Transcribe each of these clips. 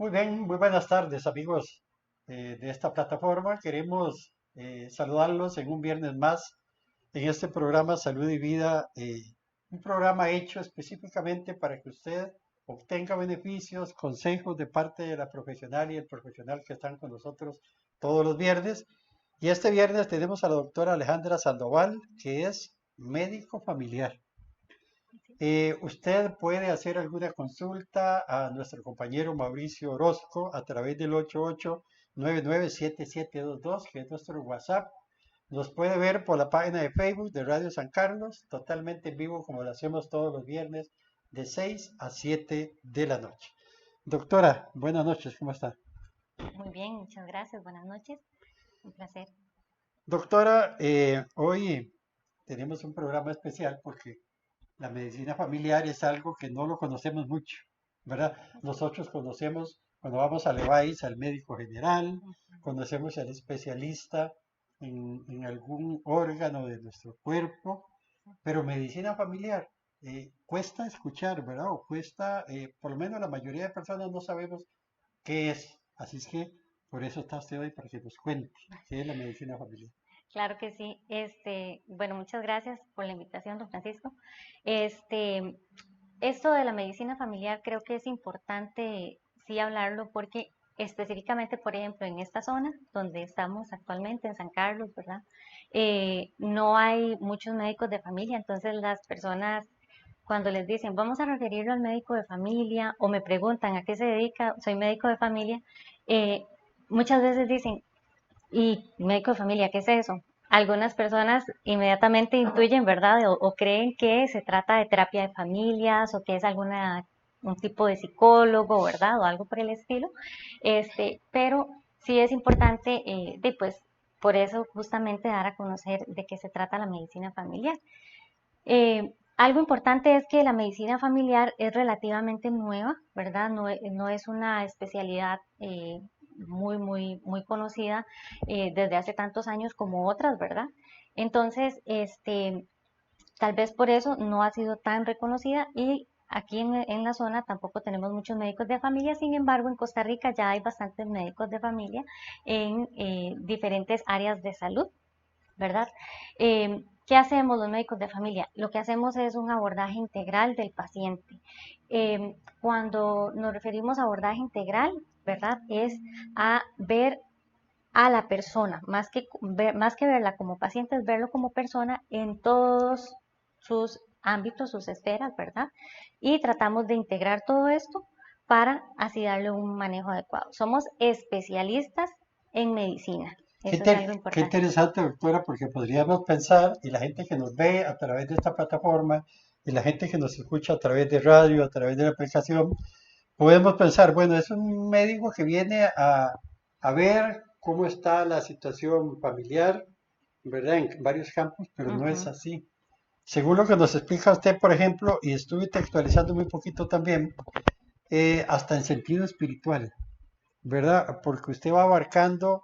Muy bien, muy buenas tardes amigos de esta plataforma. Queremos saludarlos en un viernes más en este programa Salud y Vida, un programa hecho específicamente para que usted obtenga beneficios, consejos de parte de la profesional y el profesional que están con nosotros todos los viernes. Y este viernes tenemos a la doctora Alejandra Sandoval, que es médico familiar. Usted puede hacer alguna consulta a nuestro compañero Mauricio Orozco a través del 88997722, que es nuestro WhatsApp. Nos puede ver por la página de Facebook de Radio San Carlos, totalmente en vivo como lo hacemos todos los viernes de 6 a 7 de la noche. Doctora, buenas noches, ¿cómo está? Muy bien, muchas gracias. Buenas noches. Un placer. Doctora, hoy tenemos un programa especial porque la medicina familiar es algo que no lo conocemos mucho, ¿verdad? Así es. Nosotros conocemos, cuando vamos al EVAIS, al médico general, Ujú. conocemos al especialista en algún órgano de nuestro cuerpo, pero medicina familiar cuesta escuchar, ¿verdad? O cuesta, por lo menos la mayoría de personas no sabemos qué es. Así es que por eso está usted hoy, para que nos cuente qué es la medicina familiar. Claro que sí. Bueno, muchas gracias por la invitación, don Francisco. Este, Esto de la medicina familiar creo que es importante sí hablarlo porque específicamente, por ejemplo, en esta zona donde estamos actualmente, en San Carlos, ¿verdad? No hay muchos médicos de familia, entonces las personas cuando les dicen vamos a referirlo al médico de familia o me preguntan a qué se dedica, soy médico de familia, eh, muchas veces dicen, ¿y médico de familia qué es eso? Algunas personas inmediatamente intuyen, ¿verdad? O creen que se trata de terapia de familias o que es un tipo de psicólogo, ¿verdad? O algo por el estilo. Pero sí es importante, pues, por eso justamente dar a conocer de qué se trata la medicina familiar. Algo importante es que la medicina familiar es relativamente nueva, ¿verdad? No es una especialidad muy conocida desde hace tantos años como otras, ¿verdad? Entonces, tal vez por eso no ha sido tan reconocida y aquí en la zona tampoco tenemos muchos médicos de familia, sin embargo, en Costa Rica ya hay bastantes médicos de familia en diferentes áreas de salud. ¿Verdad? ¿Qué hacemos los médicos de familia? Lo que hacemos es un abordaje integral del paciente. Cuando nos referimos a abordaje integral, ¿verdad? Es a ver a la persona, más que verla como paciente, es verlo como persona en todos sus ámbitos, sus esferas, ¿verdad? Y tratamos de integrar todo esto para así darle un manejo adecuado. Somos especialistas en medicina. Eso es algo Qué importante. interesante, doctora, porque podríamos pensar, y la gente que nos ve a través de esta plataforma, y la gente que nos escucha a través de radio, a través de la aplicación, podemos pensar, bueno, es un médico que viene a ver cómo está la situación familiar, ¿verdad? En varios campos, pero no es Ujú. así. Según lo que nos explica usted, por ejemplo, y estuve textualizando muy poquito también, hasta en sentido espiritual, ¿verdad? Porque usted va abarcando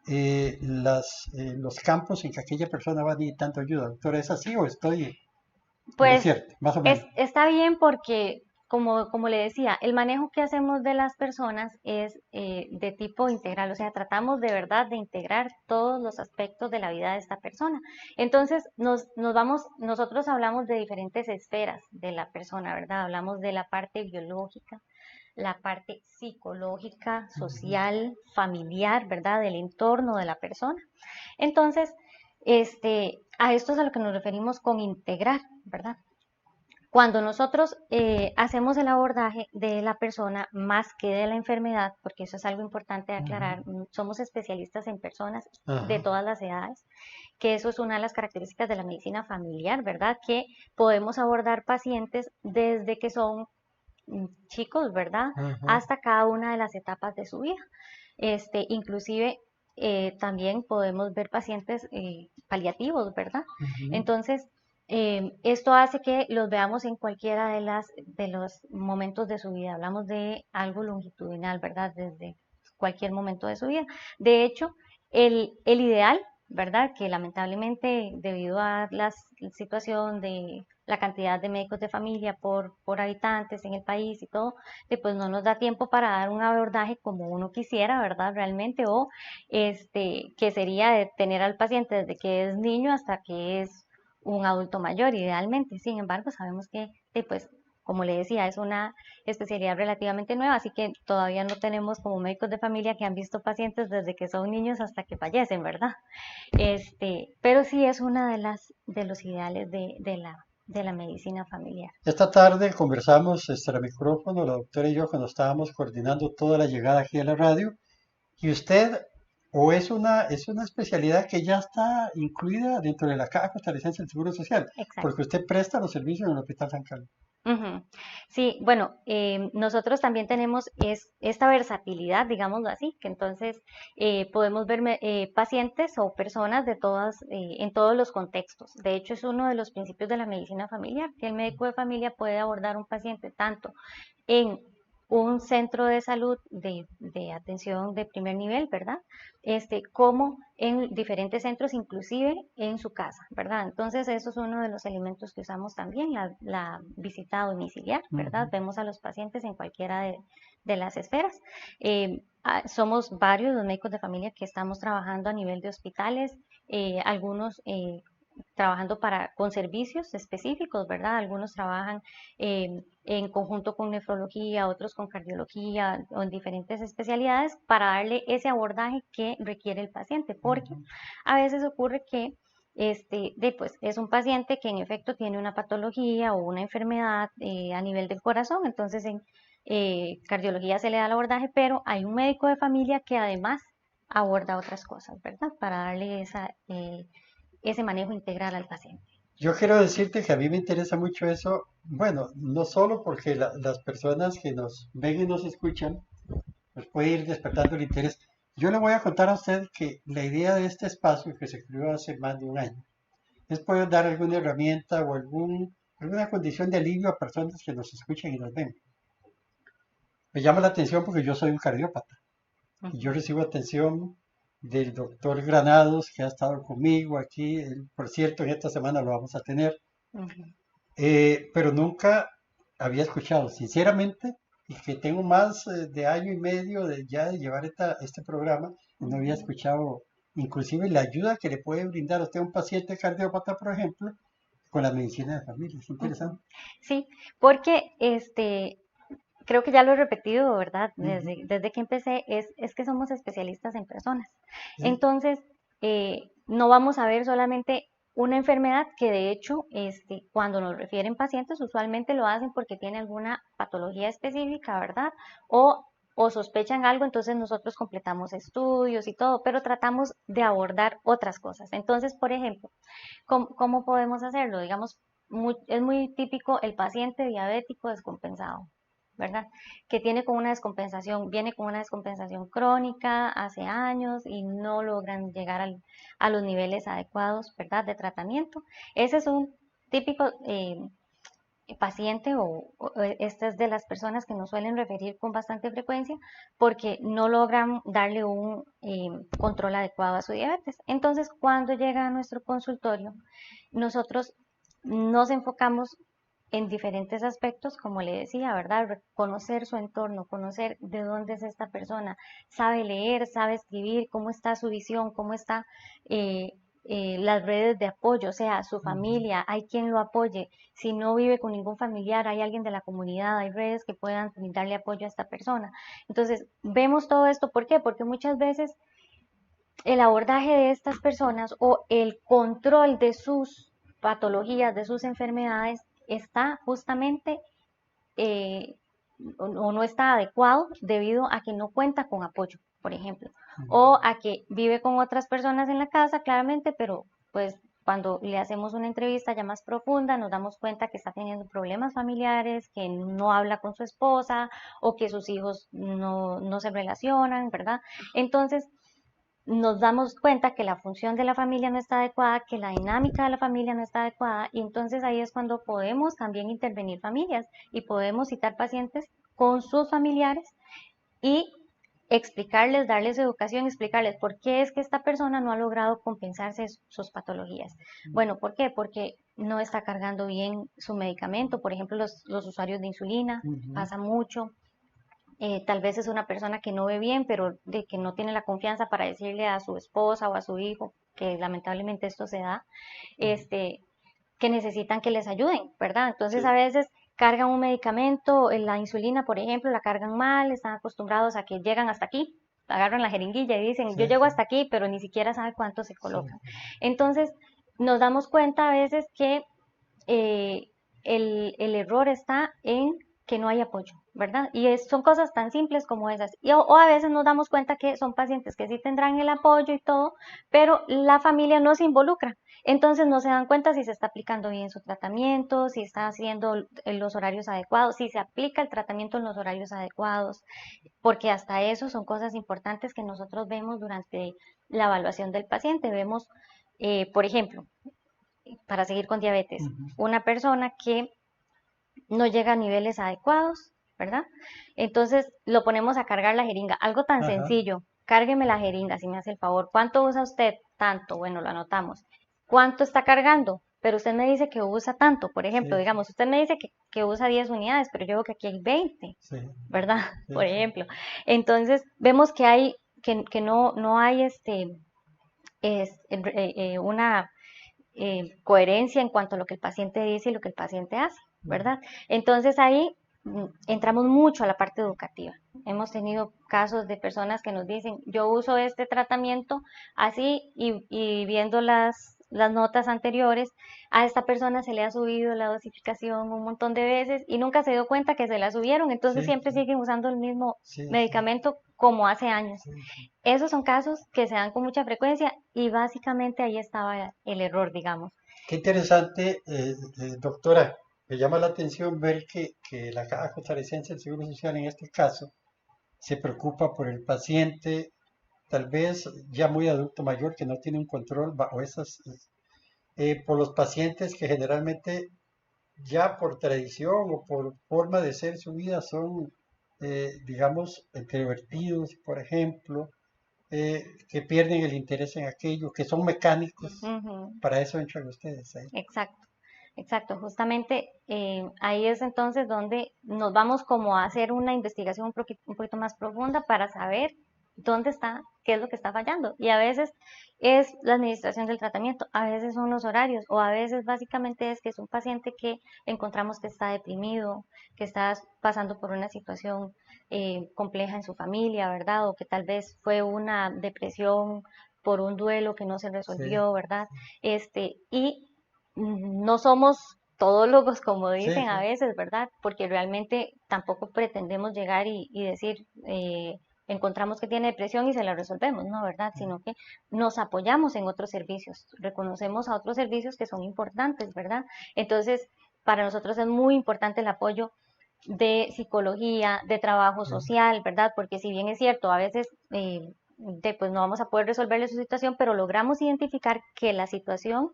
los campos en que aquella persona va necesitando ayuda. Doctora, ¿es así o estoy en lo Pues cierto? Más o menos. está bien porque, como le decía, el manejo que hacemos de las personas es de tipo integral, o sea, tratamos de verdad de integrar todos los aspectos de la vida de esta persona. Entonces, nosotros hablamos de diferentes esferas de la persona, ¿verdad? Hablamos de la parte biológica, la parte psicológica, Ujú. social, familiar, ¿verdad? Del entorno de la persona. Entonces, a esto es a lo que nos referimos con integrar, ¿verdad? Cuando nosotros hacemos el abordaje de la persona más que de la enfermedad, porque eso es algo importante de Ujú. aclarar, somos especialistas en personas de Ajá. todas las edades, que eso es una de las características de la medicina familiar, ¿verdad? Que podemos abordar pacientes desde que son chicos, ¿verdad? Ajá. Hasta cada una de las etapas de su vida. Inclusive también podemos ver pacientes paliativos, ¿verdad? Ujú. Entonces, esto hace que los veamos en cualquiera de los momentos de su vida. Hablamos de algo longitudinal, ¿verdad? Desde cualquier momento de su vida. De hecho, el ideal, ¿verdad? Que lamentablemente debido a la situación de la cantidad de médicos de familia por habitantes en el país y todo, pues no nos da tiempo para dar un abordaje como uno quisiera, ¿verdad? Realmente, o que sería de tener al paciente desde que es niño hasta que es un adulto mayor, idealmente. Sin embargo, sabemos que, pues, como le decía, es una especialidad relativamente nueva, así que todavía no tenemos como médicos de familia que han visto pacientes desde que son niños hasta que fallecen, ¿verdad? Pero sí es una de los ideales de la medicina familiar. Esta tarde conversamos extra micrófono, la doctora y yo, cuando estábamos coordinando toda la llegada aquí a la radio. Y usted, o es una especialidad que ya está incluida dentro de la Caja Costarricense del Seguro Social, Exacto. porque usted presta los servicios en el Hospital San Carlos. Ujú. Sí, bueno, nosotros también tenemos esta versatilidad, digámoslo así, que entonces podemos ver pacientes o personas de en todos los contextos. De hecho, es uno de los principios de la medicina familiar, que el médico de familia puede abordar un paciente tanto en un centro de salud de atención de primer nivel, ¿verdad? Como en diferentes centros, inclusive en su casa, ¿verdad? Entonces, eso es uno de los elementos que usamos también, la visita domiciliar, ¿verdad? Ujú. Vemos a los pacientes en cualquiera de las esferas. Somos varios los médicos de familia que estamos trabajando a nivel de hospitales, algunos trabajando con servicios específicos, ¿verdad? Algunos trabajan en conjunto con nefrología, otros con cardiología o en diferentes especialidades para darle ese abordaje que requiere el paciente, porque Ujú. a veces ocurre que pues es un paciente que en efecto tiene una patología o una enfermedad a nivel del corazón, entonces en cardiología se le da el abordaje, pero hay un médico de familia que además aborda otras cosas, ¿verdad? Para darle ese manejo integral al paciente. Yo quiero decirte que a mí me interesa mucho eso, bueno, no solo porque las personas que nos ven y nos escuchan, nos puede ir despertando el interés. Yo le voy a contar a usted que la idea de este espacio, que se creó hace más de un año, es poder dar alguna herramienta o alguna condición de alivio a personas que nos escuchan y nos ven. Me llama la atención porque yo soy un cardiópata y yo Ujú, recibo atención del doctor Granados, que ha estado conmigo aquí. Por cierto, en esta semana lo vamos a tener, ujú, pero nunca había escuchado, sinceramente, y que tengo más de año y medio ya de llevar este programa, y no había ujú, escuchado inclusive la ayuda que le puede brindar a usted un paciente cardiópata, por ejemplo, con la medicina de familia. Es ujú. interesante. Sí, porque creo que ya lo he repetido, ¿verdad? Ujú. Desde que empecé, es que somos especialistas en personas. Sí. Entonces, no vamos a ver solamente una enfermedad que de hecho, cuando nos refieren pacientes, usualmente lo hacen porque tiene alguna patología específica, ¿verdad? O, o sospechan algo, entonces nosotros completamos estudios y todo, pero tratamos de abordar otras cosas. Entonces, por ejemplo, ¿cómo podemos hacerlo? Digamos, es muy típico el paciente diabético descompensado, ¿verdad? Que viene con una descompensación crónica hace años y no logran llegar a los niveles adecuados, ¿verdad? De tratamiento. Ese es un típico paciente esta es de las personas que nos suelen referir con bastante frecuencia porque no logran darle un control adecuado a su diabetes. Entonces, cuando llega a nuestro consultorio, nosotros nos enfocamos en diferentes aspectos, como le decía, ¿verdad? Conocer su entorno, conocer de dónde es esta persona, sabe leer, sabe escribir, cómo está su visión, cómo está las redes de apoyo, o sea, su Ujú. familia, hay quien lo apoye. Si no vive con ningún familiar, hay alguien de la comunidad, hay redes que puedan brindarle apoyo a esta persona. Entonces, vemos todo esto, ¿por qué? Porque muchas veces el abordaje de estas personas o el control de sus patologías, de sus enfermedades, está justamente eh, o no está adecuado debido a que no cuenta con apoyo, por ejemplo, o a que vive con otras personas en la casa, claramente, pero pues cuando le hacemos una entrevista ya más profunda, nos damos cuenta que está teniendo problemas familiares, que no habla con su esposa o que sus hijos no se relacionan, ¿verdad? Entonces, nos damos cuenta que la función de la familia no está adecuada, que la dinámica de la familia no está adecuada, y entonces ahí es cuando podemos también intervenir familias y podemos citar pacientes con sus familiares y explicarles, darles educación, explicarles por qué es que esta persona no ha logrado compensarse sus patologías. Bueno, ¿por qué? Porque no está cargando bien su medicamento. Por ejemplo, los usuarios de insulina, pasa mucho. Tal vez es una persona que no ve bien, pero de que no tiene la confianza para decirle a su esposa o a su hijo, que lamentablemente esto se da, que necesitan que les ayuden, ¿verdad? Entonces Sí, a veces cargan un medicamento, la insulina, por ejemplo, la cargan mal, están acostumbrados a que llegan hasta aquí, agarran la jeringuilla y dicen, sí, yo llego hasta aquí, pero ni siquiera sabe cuánto se sí, colocan. Entonces, nos damos cuenta a veces que eh, el error está en que no hay apoyo, ¿verdad? Y son cosas tan simples como esas. O a veces nos damos cuenta que son pacientes que sí tendrán el apoyo y todo, pero la familia no se involucra. Entonces no se dan cuenta si se está aplicando bien su tratamiento, si está haciendo los horarios adecuados, si se aplica el tratamiento en los horarios adecuados, porque hasta eso son cosas importantes que nosotros vemos durante la evaluación del paciente. Vemos, por ejemplo, para seguir con diabetes, ujú, una persona que no llega a niveles adecuados, ¿verdad? Entonces lo ponemos a cargar la jeringa, algo tan ajá, sencillo, cárgueme la jeringa si me hace el favor. ¿Cuánto usa usted? Tanto, bueno, lo anotamos. ¿Cuánto está cargando? Pero usted me dice que usa tanto, por ejemplo, sí, sí, digamos, usted me dice que usa 10 unidades, pero yo veo que aquí hay 20, sí, ¿verdad? sí, Por ejemplo. Entonces, vemos que hay, que no hay una coherencia en cuanto a lo que el paciente dice y lo que el paciente hace, ujú, ¿verdad? Entonces ahí entramos mucho a la parte educativa. Hemos tenido casos de personas que nos dicen, yo uso este tratamiento así y viendo las notas anteriores, a esta persona se le ha subido la dosificación un montón de veces y nunca se dio cuenta que se la subieron, entonces sí, siempre siguen usando el mismo sí, sí, medicamento como hace años. sí, sí. Esos son casos que se dan con mucha frecuencia y básicamente ahí estaba el error, digamos. Qué interesante, doctora. Me llama la atención ver que la Caja Costarricense del Seguro Social en este caso se preocupa por el paciente, tal vez ya muy adulto mayor, que no tiene un control bajo esas, por los pacientes que generalmente ya por tradición o por forma de ser su vida son, digamos, introvertidos, por ejemplo, que pierden el interés en aquello, que son mecánicos. Ujú. Para eso entran ustedes ahí. Exacto, exacto. Justamente ahí es entonces donde nos vamos como a hacer una investigación un poquito más profunda para saber dónde está, qué es lo que está fallando. Y a veces es la administración del tratamiento, a veces son los horarios, o a veces básicamente es que es un paciente que encontramos que está deprimido, que está pasando por una situación compleja en su familia, ¿verdad? O que tal vez fue una depresión por un duelo que no se Sí, resolvió, ¿verdad? Y no somos todólogos, como sí, dicen a sí. veces, ¿verdad? Porque realmente tampoco pretendemos llegar y decir, encontramos que tiene depresión y se la resolvemos, ¿no? ¿Verdad? Sino que nos apoyamos en otros servicios, reconocemos a otros servicios que son importantes, ¿verdad? Entonces, para nosotros es muy importante el apoyo de psicología, de trabajo Sí. social, ¿verdad? Porque si bien es cierto, a veces pues no vamos a poder resolverle su situación, pero logramos identificar que la situación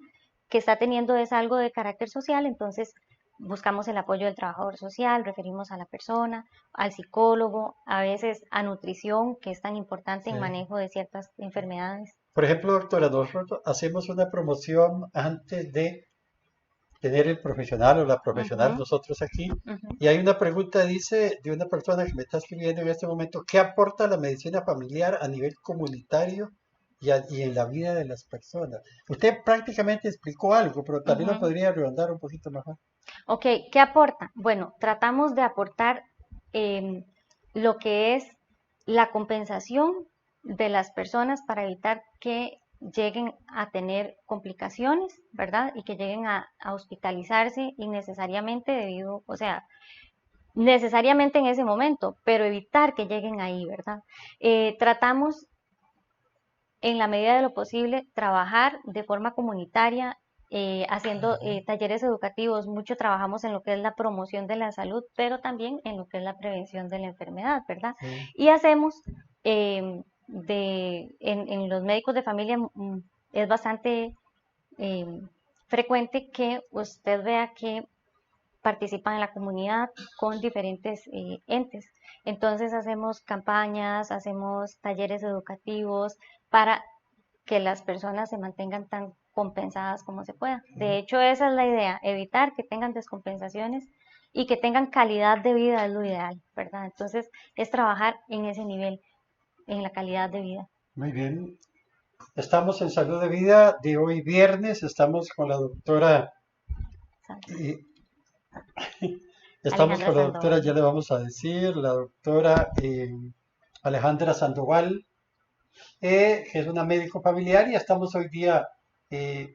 que está teniendo es algo de carácter social, entonces buscamos el apoyo del trabajador social, referimos a la persona, al psicólogo, a veces a nutrición, que es tan importante Sí. en manejo de ciertas enfermedades. Por ejemplo, doctora, nosotros hacemos una promoción antes de tener el profesional o la profesional Ujú, nosotros aquí. ujú. Y hay una pregunta, dice, de una persona que me está escribiendo en este momento, ¿qué aporta la medicina familiar a nivel comunitario y en la vida de las personas? Usted prácticamente explicó algo, pero también lo Ujú. podría redondar un poquito mejor. Ok, ¿qué aporta? Bueno, tratamos de aportar em, lo que es la compensación de las personas para evitar que lleguen a tener complicaciones, ¿verdad? Y que lleguen a hospitalizarse innecesariamente debido, o sea, necesariamente en ese momento, pero evitar que lleguen ahí, ¿verdad? Tratamos en la medida de lo posible, trabajar de forma comunitaria, haciendo Ujú, talleres educativos. Mucho trabajamos en lo que es la promoción de la salud, pero también en lo que es la prevención de la enfermedad, ¿verdad? sí, Y hacemos, en los médicos de familia, es bastante eh, frecuente que usted vea que participan en la comunidad con diferentes entes. Entonces hacemos campañas, hacemos talleres educativos para que las personas se mantengan tan compensadas como se pueda. De hecho, esa es la idea, evitar que tengan descompensaciones y que tengan calidad de vida es lo ideal, ¿verdad? Entonces, es trabajar en ese nivel, en la calidad de vida. Muy bien. Estamos en Salud de Vida de hoy viernes. Estamos con la doctora, eh, estamos Alejandra con la doctora, Sandoval. ya le vamos a decir, la doctora Alejandra Sandoval, que es una médico familiar y estamos hoy día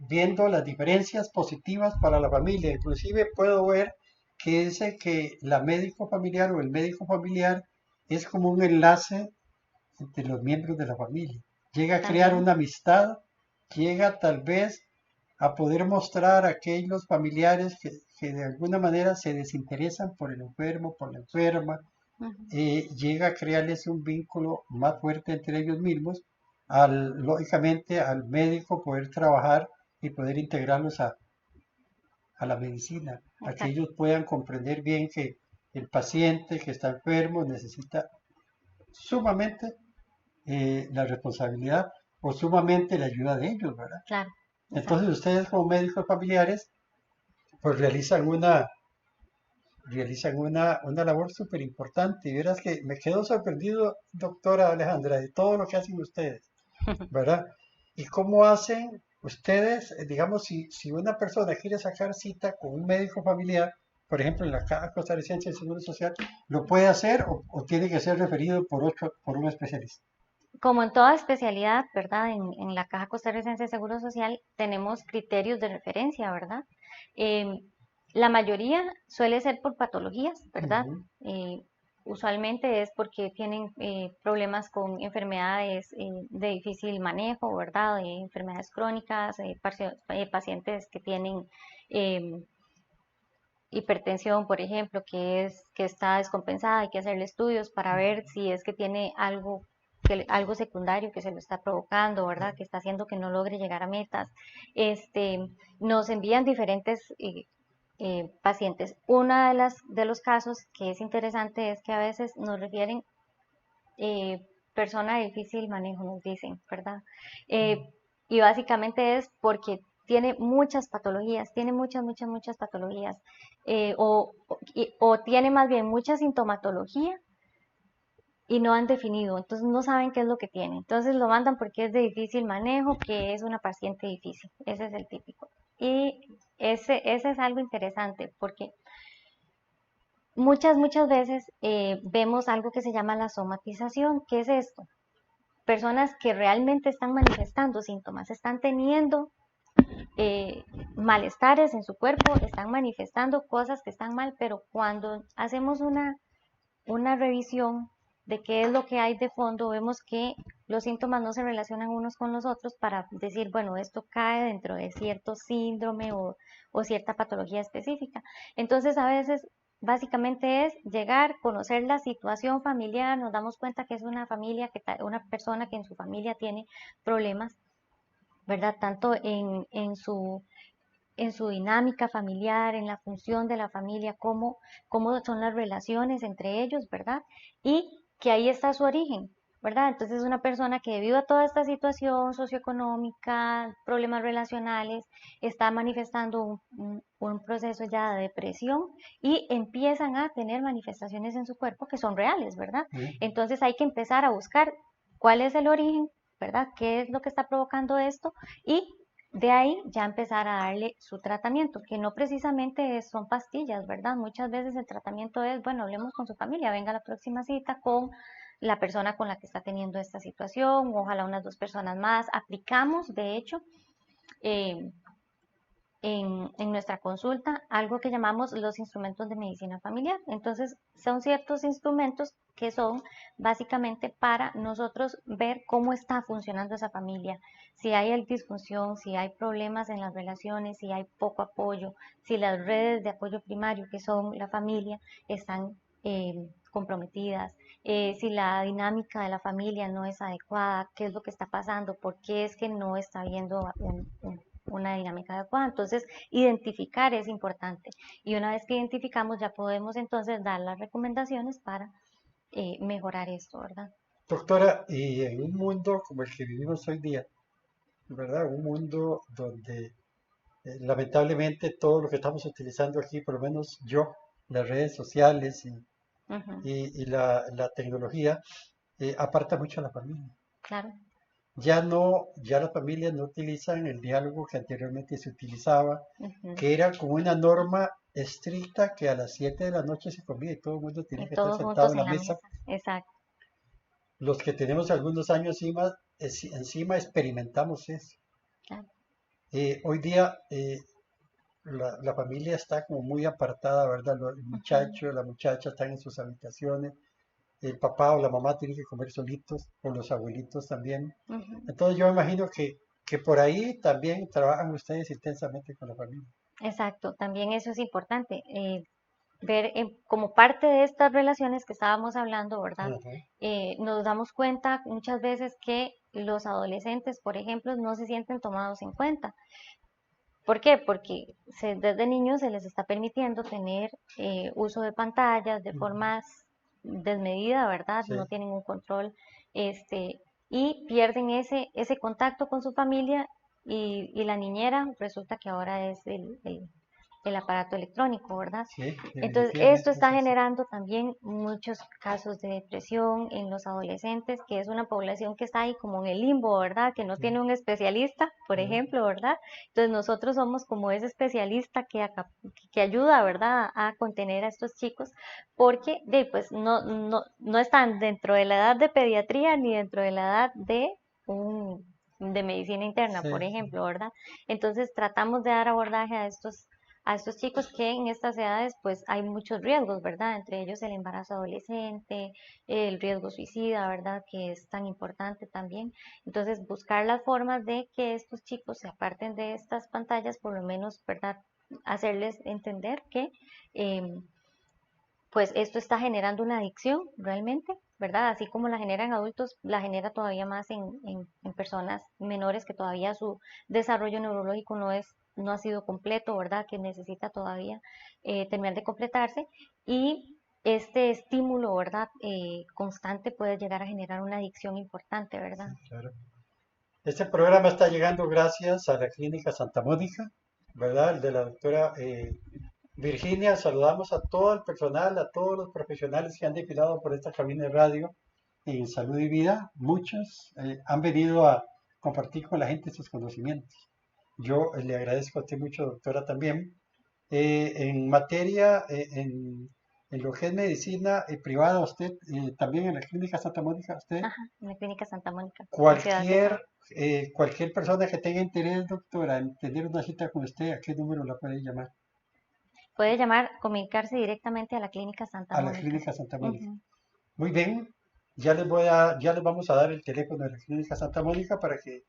viendo las diferencias positivas para la familia. Inclusive puedo ver que dice que la médico familiar o el médico familiar es como un enlace entre los miembros de la familia. Llega a crear También, una amistad, llega tal vez a poder mostrar a aquellos familiares que de alguna manera se desinteresan por el enfermo, por la enferma, ujú, llega a crearles un vínculo más fuerte entre ellos mismos, al, lógicamente al médico poder trabajar y poder integrarlos a la medicina, a que exacto, ellos puedan comprender bien que el paciente que está enfermo necesita sumamente la responsabilidad o sumamente la ayuda de ellos, ¿verdad? claro, Entonces exacto. ustedes como médicos familiares pues realizan una labor súper importante. Y verás que me quedo sorprendido, doctora Alejandra, de todo lo que hacen ustedes, ¿verdad? Y cómo hacen ustedes, digamos, si una persona quiere sacar cita con un médico familiar, por ejemplo, en la Caja Costarricense de Seguro Social, ¿lo puede hacer o tiene que ser referido por un especialista? Como en toda especialidad, ¿verdad? En la Caja Costarricense de Seguro Social tenemos criterios de referencia, ¿verdad? Eh, la mayoría suele ser por patologías, ¿verdad? Ujú. Eh, Usualmente es porque tienen problemas con enfermedades de difícil manejo, ¿verdad? Enfermedades crónicas, pacientes que tienen eh, hipertensión, por ejemplo, que está descompensada, hay que hacerle estudios para ver si es que tiene algo algo secundario que se lo está provocando, ¿verdad? Que está haciendo que no logre llegar a metas. Este, nos envían diferentes pacientes. Una de los casos que es interesante es que a veces nos refieren persona de difícil manejo, nos dicen, ¿verdad? Y básicamente es porque tiene muchas patologías, tiene muchas patologías, o tiene más bien mucha sintomatología y no han definido, entonces no saben qué es lo que tiene. Entonces lo mandan porque es de difícil manejo, que es una paciente difícil, ese es el típico. Y ese es algo interesante porque muchas veces vemos algo que se llama la somatización. ¿Qué es esto? Personas que realmente están manifestando síntomas, están teniendo eh, malestares en su cuerpo, están manifestando cosas que están mal, pero cuando hacemos una revisión de qué es lo que hay de fondo, vemos que los síntomas no se relacionan unos con los otros para decir, bueno, esto cae dentro de cierto síndrome o cierta patología específica. Entonces, a veces básicamente es llegar, conocer la situación familiar, nos damos cuenta que es una familia, una persona que en su familia tiene problemas, ¿verdad? Tanto en su dinámica familiar, en la función de la familia, cómo son las relaciones entre ellos, ¿verdad? Y que ahí está su origen, ¿verdad? Entonces es una persona que debido a toda esta situación socioeconómica, problemas relacionales, está manifestando un proceso ya de depresión y empiezan a tener manifestaciones en su cuerpo que son reales, ¿verdad? ¿Eh? Entonces hay que empezar a buscar cuál es el origen, ¿verdad? ¿Qué es lo que está provocando esto? Y de ahí ya empezar a darle su tratamiento, que no precisamente son pastillas, ¿verdad? Muchas veces el tratamiento es, bueno, hablemos con su familia, venga a la próxima cita con la persona con la que está teniendo esta situación, ojalá unas dos personas más. Aplicamos, de hecho, eh, en nuestra consulta algo que llamamos los instrumentos de medicina familiar. Entonces, son ciertos instrumentos que son básicamente para nosotros ver cómo está funcionando esa familia, si hay disfunción, si hay problemas en las relaciones, si hay poco apoyo, si las redes de apoyo primario, que son la familia, están comprometidas, si la dinámica de la familia no es adecuada, qué es lo que está pasando, por qué es que no está habiendo una dinámica adecuada. Entonces, identificar es importante. Y una vez que identificamos, ya podemos entonces dar las recomendaciones para mejorar esto, ¿verdad? Doctora, y en un mundo como el que vivimos hoy día, ¿verdad? Un mundo donde lamentablemente todo lo que estamos utilizando aquí, por lo menos yo, las redes sociales Ujú, y la tecnología, aparta mucho a la familia. claro. Ya no, ya las familias no utilizan el diálogo que anteriormente se utilizaba, Ujú. que era como una norma estricta que a las 7 de la noche se comía y todo el mundo tenía Y que estar todos sentado juntos en en la la mesa. mesa. Exacto. Los que tenemos algunos años encima, encima experimentamos eso. Claro. Hoy día la familia está como muy apartada, ¿verdad? El Ujú, muchacho, la muchacha están en sus habitaciones, el papá o la mamá tienen que comer solitos, o los abuelitos también. ujú. Entonces yo me imagino que por ahí también trabajan ustedes intensamente con la familia. Exacto. También eso es importante. Ver como parte de estas relaciones que estábamos hablando, ¿verdad? Ajá. Nos damos cuenta muchas veces que los adolescentes, por ejemplo, no se sienten tomados en cuenta. ¿Por qué? Porque desde niños se les está permitiendo tener uso de pantallas de Ujú. forma desmedida, ¿verdad? Sí, No tienen un control, este, y pierden ese contacto con su familia y la niñera resulta que ahora es el aparato electrónico, ¿verdad? sí, Entonces, esto definitivamente es está así. generando también muchos casos de depresión en los adolescentes, que es una población que está ahí como en el limbo, ¿verdad? Que no Sí, tiene un especialista, por ¿verdad? ejemplo, ¿verdad? Entonces, nosotros somos como ese especialista que ayuda, ¿verdad?, a contener a estos chicos, porque pues no están dentro de la edad de pediatría ni dentro de la edad de medicina interna, Sí, por sí. ejemplo, ¿verdad? Entonces tratamos de dar abordaje a estos chicos que en estas edades pues hay muchos riesgos, ¿verdad? Entre ellos el embarazo adolescente, el riesgo suicida, ¿verdad? Que es tan importante también. Entonces buscar las formas de que estos chicos se aparten de estas pantallas, por lo menos, ¿verdad? Hacerles entender que pues esto está generando una adicción realmente, ¿verdad? Así como la generan adultos, la genera todavía más en personas menores que todavía su desarrollo neurológico no ha sido completo, ¿verdad? Que necesita todavía terminar de completarse y este estímulo, ¿verdad? Constante puede llegar a generar una adicción importante, ¿verdad? Sí, claro. Este programa está llegando gracias a la Clínica Santa Mónica, ¿verdad? El de la doctora Virginia. Saludamos a todo el personal, a todos los profesionales que han desfilado por esta cabina de radio en Salud y Vida. Muchos han venido a compartir con la gente sus conocimientos. Yo le agradezco a usted mucho, doctora, también. En materia, en lo que es medicina privada, usted también en la Clínica Santa Mónica, usted Ajá, en la Clínica Santa Mónica, en Ciudad cualquier, Cesar. cualquier persona que tenga interés, doctora, en tener una cita con usted, ¿a qué número la puede llamar? Puede llamar, comunicarse directamente a la Clínica Santa A la Mónica. Clínica Santa Mónica. Ujú. Muy bien, ya les vamos a dar el teléfono de la Clínica Santa Mónica para que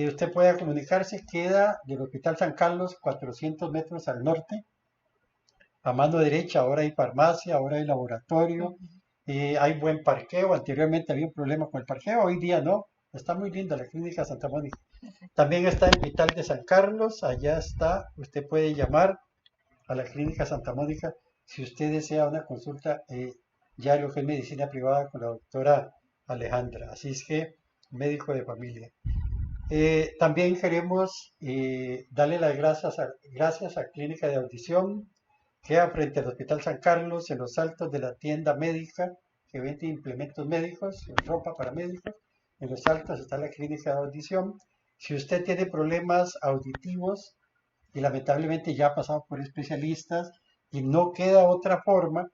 usted pueda comunicarse. Queda del Hospital San Carlos 400 metros al norte. A mano derecha ahora hay farmacia, ahora hay laboratorio, Ujú. hay buen parqueo. Anteriormente había un problema con el parqueo, hoy día no. Está muy linda la Clínica Santa Mónica. También está en Vital de San Carlos, allá está. Usted puede llamar a la Clínica Santa Mónica si usted desea una consulta ya en lo que es medicina privada con la doctora Alejandra. Así es que, médico de familia. También queremos darle las gracias a Clínica de Audición, que frente al Hospital San Carlos, en los altos de la tienda médica, que vende implementos médicos, ropa para médicos. En los altos está la Clínica de Audición. Si usted tiene problemas auditivos, y lamentablemente ya ha pasado por especialistas y no queda otra forma,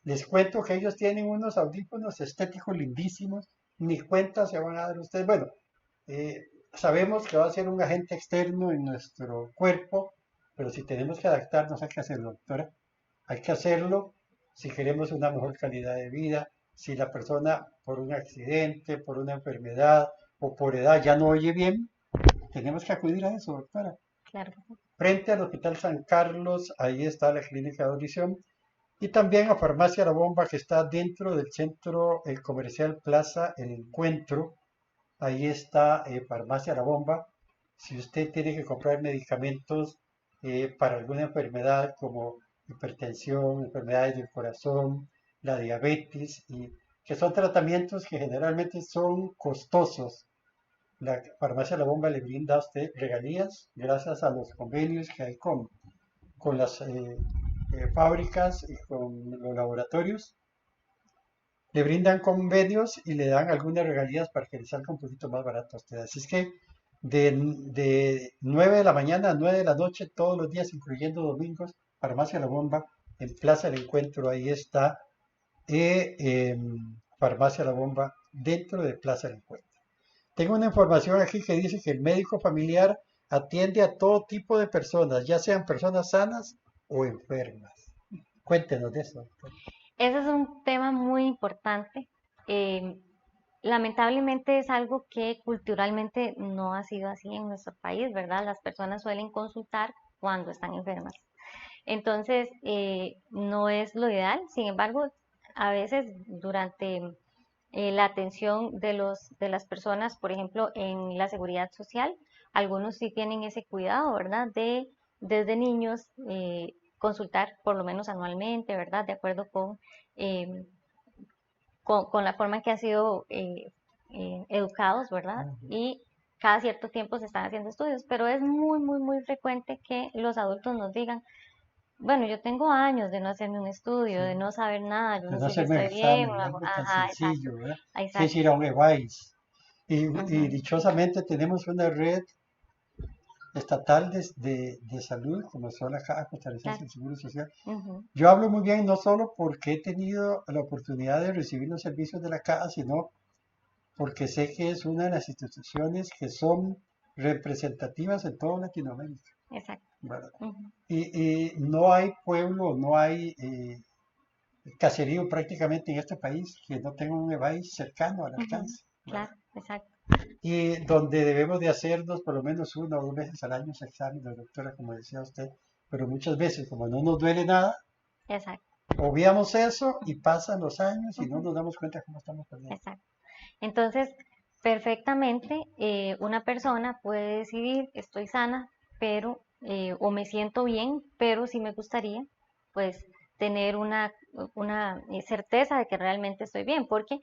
les cuento que ellos tienen unos audífonos estéticos lindísimos, ni cuenta se van a dar ustedes. Bueno, sabemos que va a ser un agente externo en nuestro cuerpo, pero si tenemos que adaptarnos hay que hacerlo, doctora. Hay que hacerlo si queremos una mejor calidad de vida, si la persona por un accidente, por una enfermedad o por edad ya no oye bien, tenemos que acudir a eso, doctora. Claro. Frente al Hospital San Carlos, ahí está la clínica de audición. Y también a Farmacia La Bomba, que está dentro del centro comercial Plaza El Encuentro. Ahí está Farmacia La Bomba. si usted tiene que comprar medicamentos para alguna enfermedad como hipertensión, enfermedades del corazón, la diabetes, y que son tratamientos que generalmente son costosos. La farmacia La Bomba le brinda a usted regalías gracias a los convenios que hay con las fábricas y con los laboratorios. Le brindan convenios y le dan algunas regalías para que le salga un poquito más barato a usted. Así es que de 9 de la mañana a 9 de la noche, todos los días, incluyendo domingos, Farmacia La Bomba, en Plaza del Encuentro, ahí está, Farmacia La Bomba, dentro de Plaza del Encuentro. Tengo una información aquí que dice que el médico familiar atiende a todo tipo de personas, ya sean personas sanas o enfermas. Cuéntenos de eso. Ese es un tema muy importante. Eh, Lamentablemente es algo que culturalmente no ha sido así en nuestro país, ¿verdad? Las personas suelen consultar cuando están enfermas. Entonces, no es lo ideal. Sin embargo, a veces durante la atención de las personas, por ejemplo, en la seguridad social, algunos sí tienen ese cuidado, ¿verdad? De desde niños consultar por lo menos anualmente, ¿verdad? De acuerdo eh, con la forma en que han sido educados, ¿verdad? Ujú. Y cada cierto tiempo se están haciendo estudios, pero es muy, muy, muy frecuente que los adultos nos digan, bueno, yo tengo años de no hacerme un estudio, Sí. de no saber nada, yo De no no sé si hacerme un estoy bien, examen, algo tan ajá, exacto, sencillo, ¿verdad? Que es exacto, ir a un EVAIS. Y ujú, dichosamente tenemos una red estatal de salud, como son la Caja Costarricense claro, del Seguro Social. ujú, Yo hablo muy bien no solo porque he tenido la oportunidad de recibir los servicios de la Caja, sino porque sé que es una de las instituciones que son representativas en toda Latinoamérica, exacto, ¿verdad? ujú, Y no hay pueblo, no hay caserío prácticamente en este país que no tenga un EVAIS cercano al ujú, alcance, ¿verdad? claro, exacto, Y donde debemos de hacernos por lo menos una o dos veces al año ese examen, doctora, como decía usted, pero muchas veces como no nos duele nada, exacto, obviamos eso y pasan los años y no ujú, nos damos cuenta cómo estamos perdiendo. exacto. Entonces, perfectamente, una persona puede decidir, estoy sana, pero, o me siento bien, pero sí me gustaría, pues, tener una certeza de que realmente estoy bien, porque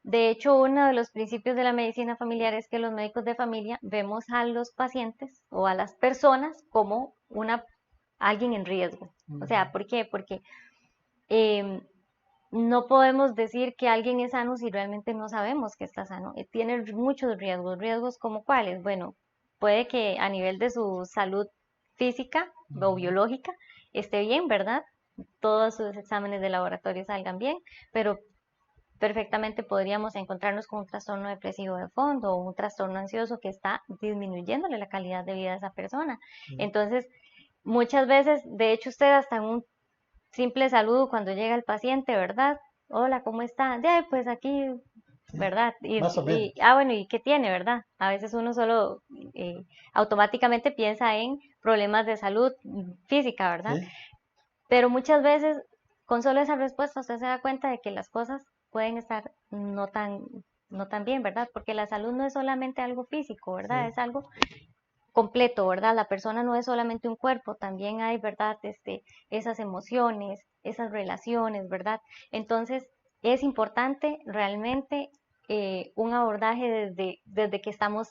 de hecho uno de los principios de la medicina familiar es que los médicos de familia vemos a los pacientes o a las personas como alguien en riesgo. O Ujú. sea, ¿por qué? Porque em, no podemos decir que alguien es sano si realmente no sabemos que está sano. Tiene muchos riesgos. ¿Riesgos como cuáles? Bueno, puede que a nivel de su salud física o Ujú. biológica esté bien, ¿verdad? Todos sus exámenes de laboratorio salgan bien, pero perfectamente podríamos encontrarnos con un trastorno depresivo de fondo o un trastorno ansioso que está disminuyéndole la calidad de vida a esa persona. Sí. Entonces, muchas veces, de hecho, usted hasta en un simple saludo cuando llega el paciente, ¿verdad? Hola, ¿cómo está? Ya, pues aquí, Sí, ¿verdad? más o menos. Bueno, ¿y qué tiene, verdad? A veces uno solo automáticamente piensa en problemas de salud física, ¿verdad? Sí, Pero muchas veces, con solo esa respuesta, usted se da cuenta de que las cosas pueden estar no tan bien, ¿verdad? Porque la salud no es solamente algo físico, ¿verdad? sí. Es algo completo, ¿verdad? La persona no es solamente un cuerpo, también hay, ¿verdad? Esas emociones, esas relaciones, ¿verdad? Entonces, es importante realmente un abordaje desde que estamos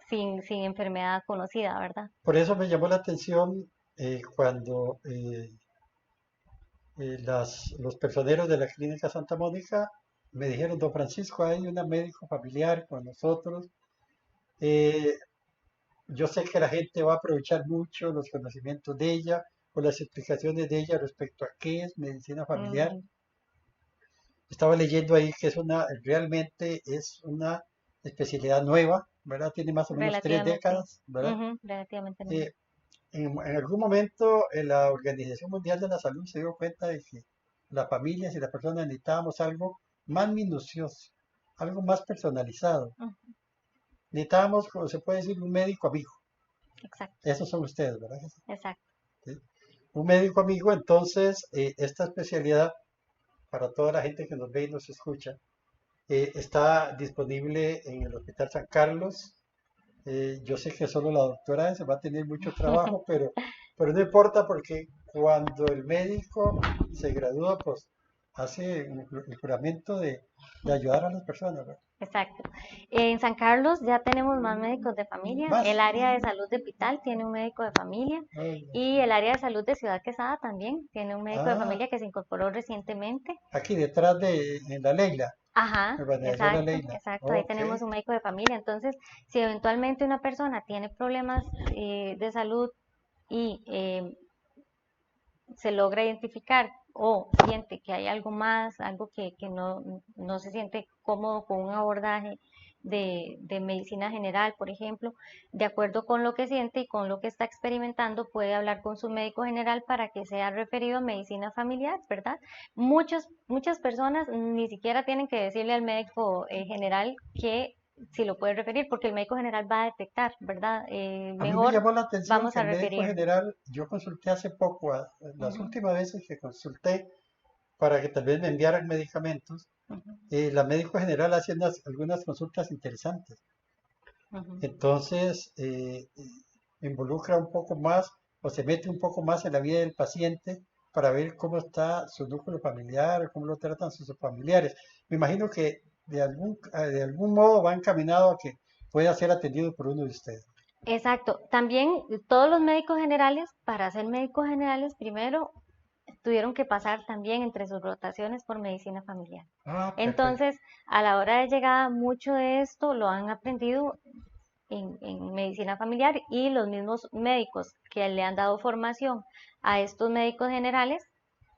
sin enfermedad conocida, ¿verdad? Por eso me llamó la atención cuando los personeros de la Clínica Santa Mónica me dijeron, don Francisco, hay una médico familiar con nosotros. Eh, yo sé que la gente va a aprovechar mucho los conocimientos de ella o las explicaciones de ella respecto a qué es medicina familiar. Ujú, Estaba leyendo ahí que realmente es una especialidad nueva, ¿verdad? Tiene más o menos tres relativamente, décadas, ¿verdad? ujú, relativamente nuevo. Eh, en algún momento la Organización Mundial de la Salud se dio cuenta de que las familias y las personas necesitábamos algo más minucioso, algo más personalizado. Ujú, Necesitábamos, como se puede decir, un médico amigo. exacto, Esos son ustedes, ¿verdad? exacto. ¿Sí? Un médico amigo, entonces, esta especialidad, para toda la gente que nos ve y nos escucha, está disponible en el Hospital San Carlos, Yo sé que solo la doctora se va a tener mucho trabajo, pero no importa porque cuando el médico se gradúa, pues hace el juramento de ayudar a las personas, ¿verdad? Exacto. En San Carlos ya tenemos más médicos de familia. El Más. área de salud de Pital tiene un médico de familia Ay, y el área de salud de Ciudad Quesada también tiene un médico de ah, familia que se incorporó recientemente. aquí detrás de en la Leila, Ajá, Urbanidad La exacto, Leila. exacto. Ahí Ok. tenemos un médico de familia. Entonces, si eventualmente una persona tiene problemas de salud y se logra identificar o siente que hay algo más, algo que no se siente cómodo con un abordaje de medicina general, por ejemplo, de acuerdo con lo que siente y con lo que está experimentando, puede hablar con su médico general para que sea referido a medicina familiar, ¿verdad? Muchas personas ni siquiera tienen que decirle al médico general que si lo puede referir, porque el médico general va a detectar, ¿verdad? A mí me Mejor llamó la atención vamos que a el médico referirlo. general, yo consulté hace poco, las Ujú, últimas veces que consulté para que tal vez me enviaran medicamentos, ujú, la médico general hace algunas consultas interesantes. ujú. Entonces, involucra un poco más o se mete un poco más en la vida del paciente para ver cómo está su núcleo familiar, cómo lo tratan sus familiares. Me imagino que de algún modo va encaminado a que pueda ser atendido por uno de ustedes. Exacto. También todos los médicos generales, para ser médicos generales, primero tuvieron que pasar también entre sus rotaciones por medicina familiar. Ah, perfecto. Entonces, a la hora de llegada, mucho de esto lo han aprendido en medicina familiar y los mismos médicos que le han dado formación a estos médicos generales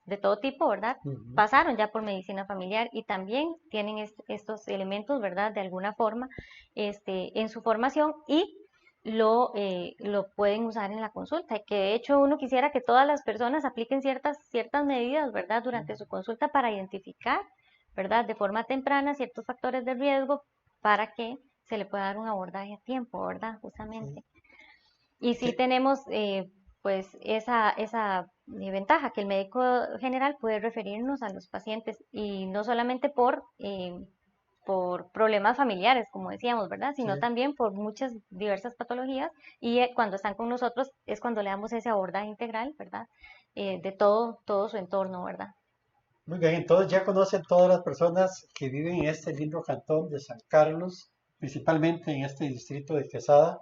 de todo tipo, ¿verdad? Ujú. Pasaron ya por medicina familiar y también tienen estos elementos, ¿verdad? De alguna forma, en su formación y lo pueden usar en la consulta. Que de hecho uno quisiera que todas las personas apliquen ciertas medidas, ¿verdad? Durante su consulta para identificar, ¿verdad? De forma temprana ciertos factores de riesgo para que se le pueda dar un abordaje a tiempo, ¿verdad? Sí. Justamente. Y sí Que tenemos pues esa ventaja que el médico general puede referirnos a los pacientes y no solamente por problemas familiares, como decíamos, ¿verdad? Sino sí. también por muchas diversas patologías y cuando están con nosotros es cuando le damos ese abordaje integral, ¿verdad? De todo su entorno, ¿verdad? Muy bien, entonces ya conocen todas las personas que viven en este lindo cantón de San Carlos, principalmente en este distrito de Quesada,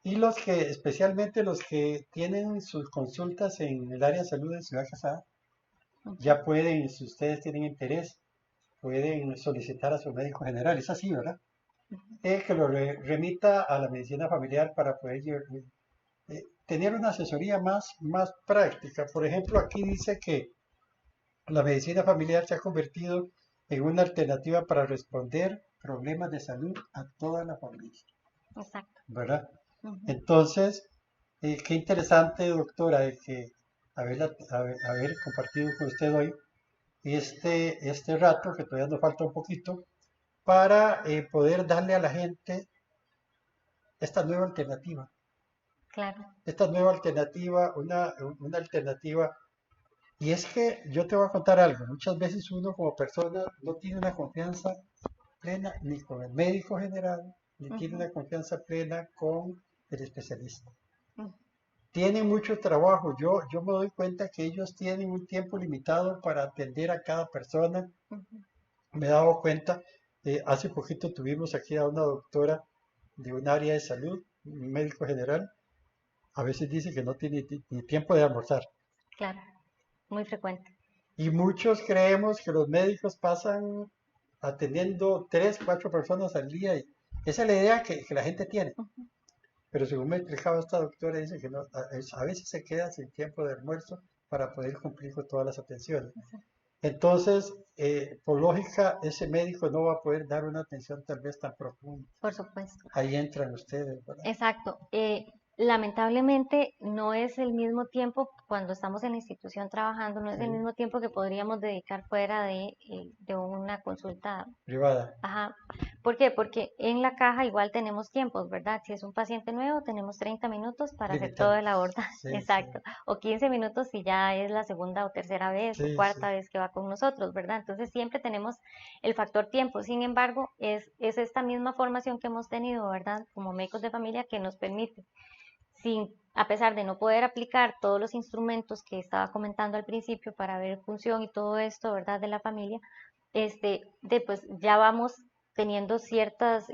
y especialmente los que tienen sus consultas en el área de salud de Ciudad Quesada, Ujú. ya pueden, si ustedes tienen interés, pueden solicitar a su médico general. Es así, ¿verdad? Que lo remita a la medicina familiar para poder tener una asesoría más práctica. Por ejemplo, aquí dice que la medicina familiar se ha convertido en una alternativa para responder problemas de salud a toda la familia, Exacto. ¿verdad? Ujú. Entonces, qué interesante, doctora, de que haber compartido con usted hoy este rato, que todavía nos falta un poquito, para poder darle a la gente esta nueva alternativa. Claro. Esta nueva alternativa, una alternativa. Y es que yo te voy a contar algo. Muchas veces uno como persona no tiene una confianza plena ni con el médico general, ni tiene Ujú, una confianza plena con el especialista. ujú, Tienen mucho trabajo. Yo me doy cuenta que ellos tienen un tiempo limitado para atender a cada persona. ujú. Me he dado cuenta, hace poquito tuvimos aquí a una doctora de un área de salud, un médico general. A veces dice que no tiene ni tiempo de almorzar. Claro. Muy frecuente. Y muchos creemos que los médicos pasan atendiendo tres, cuatro personas al día. Y esa es la idea que la gente tiene. Ujú. Pero según me explicaba esta doctora, dice que no, a veces se queda sin tiempo de almuerzo para poder cumplir con todas las atenciones. Entonces, por lógica, ese médico no va a poder dar una atención tal vez tan profunda. Por supuesto. Ahí entran ustedes, ¿verdad? Exacto. Lamentablemente no es el mismo tiempo cuando estamos en la institución trabajando, no es el Sí, mismo tiempo que podríamos dedicar fuera de una consulta. privada. Ajá. ¿Por qué? Porque en la caja igual tenemos tiempos, ¿verdad? Si es un paciente nuevo, tenemos 30 minutos para hacer todo el Limitados. abordaje, Sí, sí, exacto. O 15 minutos si ya es la segunda o tercera vez o sí, sí. cuarta vez que va con nosotros, ¿verdad? Entonces siempre tenemos el factor tiempo. Sin embargo, es esta misma formación que hemos tenido, ¿verdad? Como médicos de familia que nos permite, sin, a pesar de no poder aplicar todos los instrumentos que estaba comentando al principio para ver función y todo esto, ¿verdad? De la familia, pues ya vamos teniendo ciertas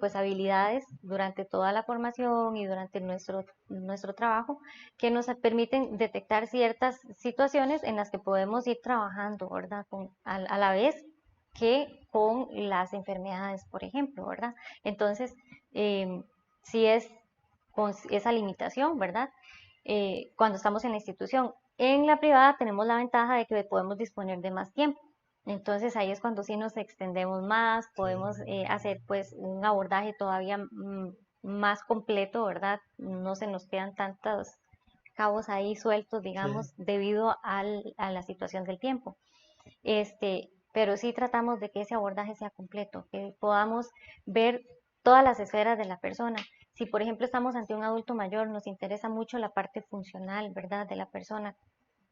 pues habilidades durante toda la formación y durante nuestro trabajo que nos permiten detectar ciertas situaciones en las que podemos ir trabajando, ¿verdad? A la vez que con las enfermedades, por ejemplo, ¿verdad? Entonces, si es con esa limitación, ¿verdad? Cuando estamos en la institución. En la privada tenemos la ventaja de que podemos disponer de más tiempo. Entonces ahí es cuando sí nos extendemos más, Sí, podemos hacer pues un abordaje todavía más completo, ¿verdad? No se nos quedan tantos cabos ahí sueltos, sí. digamos, debido a la situación del tiempo. Pero sí tratamos de que ese abordaje sea completo, que podamos ver todas las esferas de la persona. Si, por ejemplo, estamos ante un adulto mayor, nos interesa mucho la parte funcional, ¿verdad?, de la persona.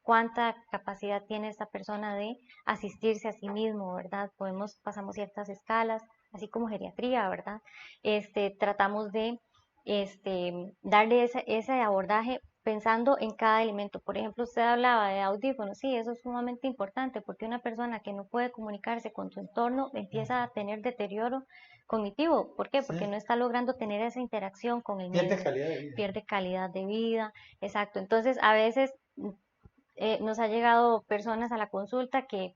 Cuánta capacidad tiene esta persona de asistirse a sí mismo, ¿verdad? Pasamos ciertas escalas, así como geriatría, ¿verdad? Tratamos de darle ese abordaje pensando en cada elemento. Por ejemplo, usted hablaba de audífonos, sí, eso es sumamente importante porque una persona que no puede comunicarse con su entorno empieza a tener deterioro cognitivo. ¿Por qué? Sí, Porque no está logrando tener esa interacción con el pierde medio, calidad de vida. pierde calidad de vida, exacto. Entonces, a veces nos ha llegado personas a la consulta que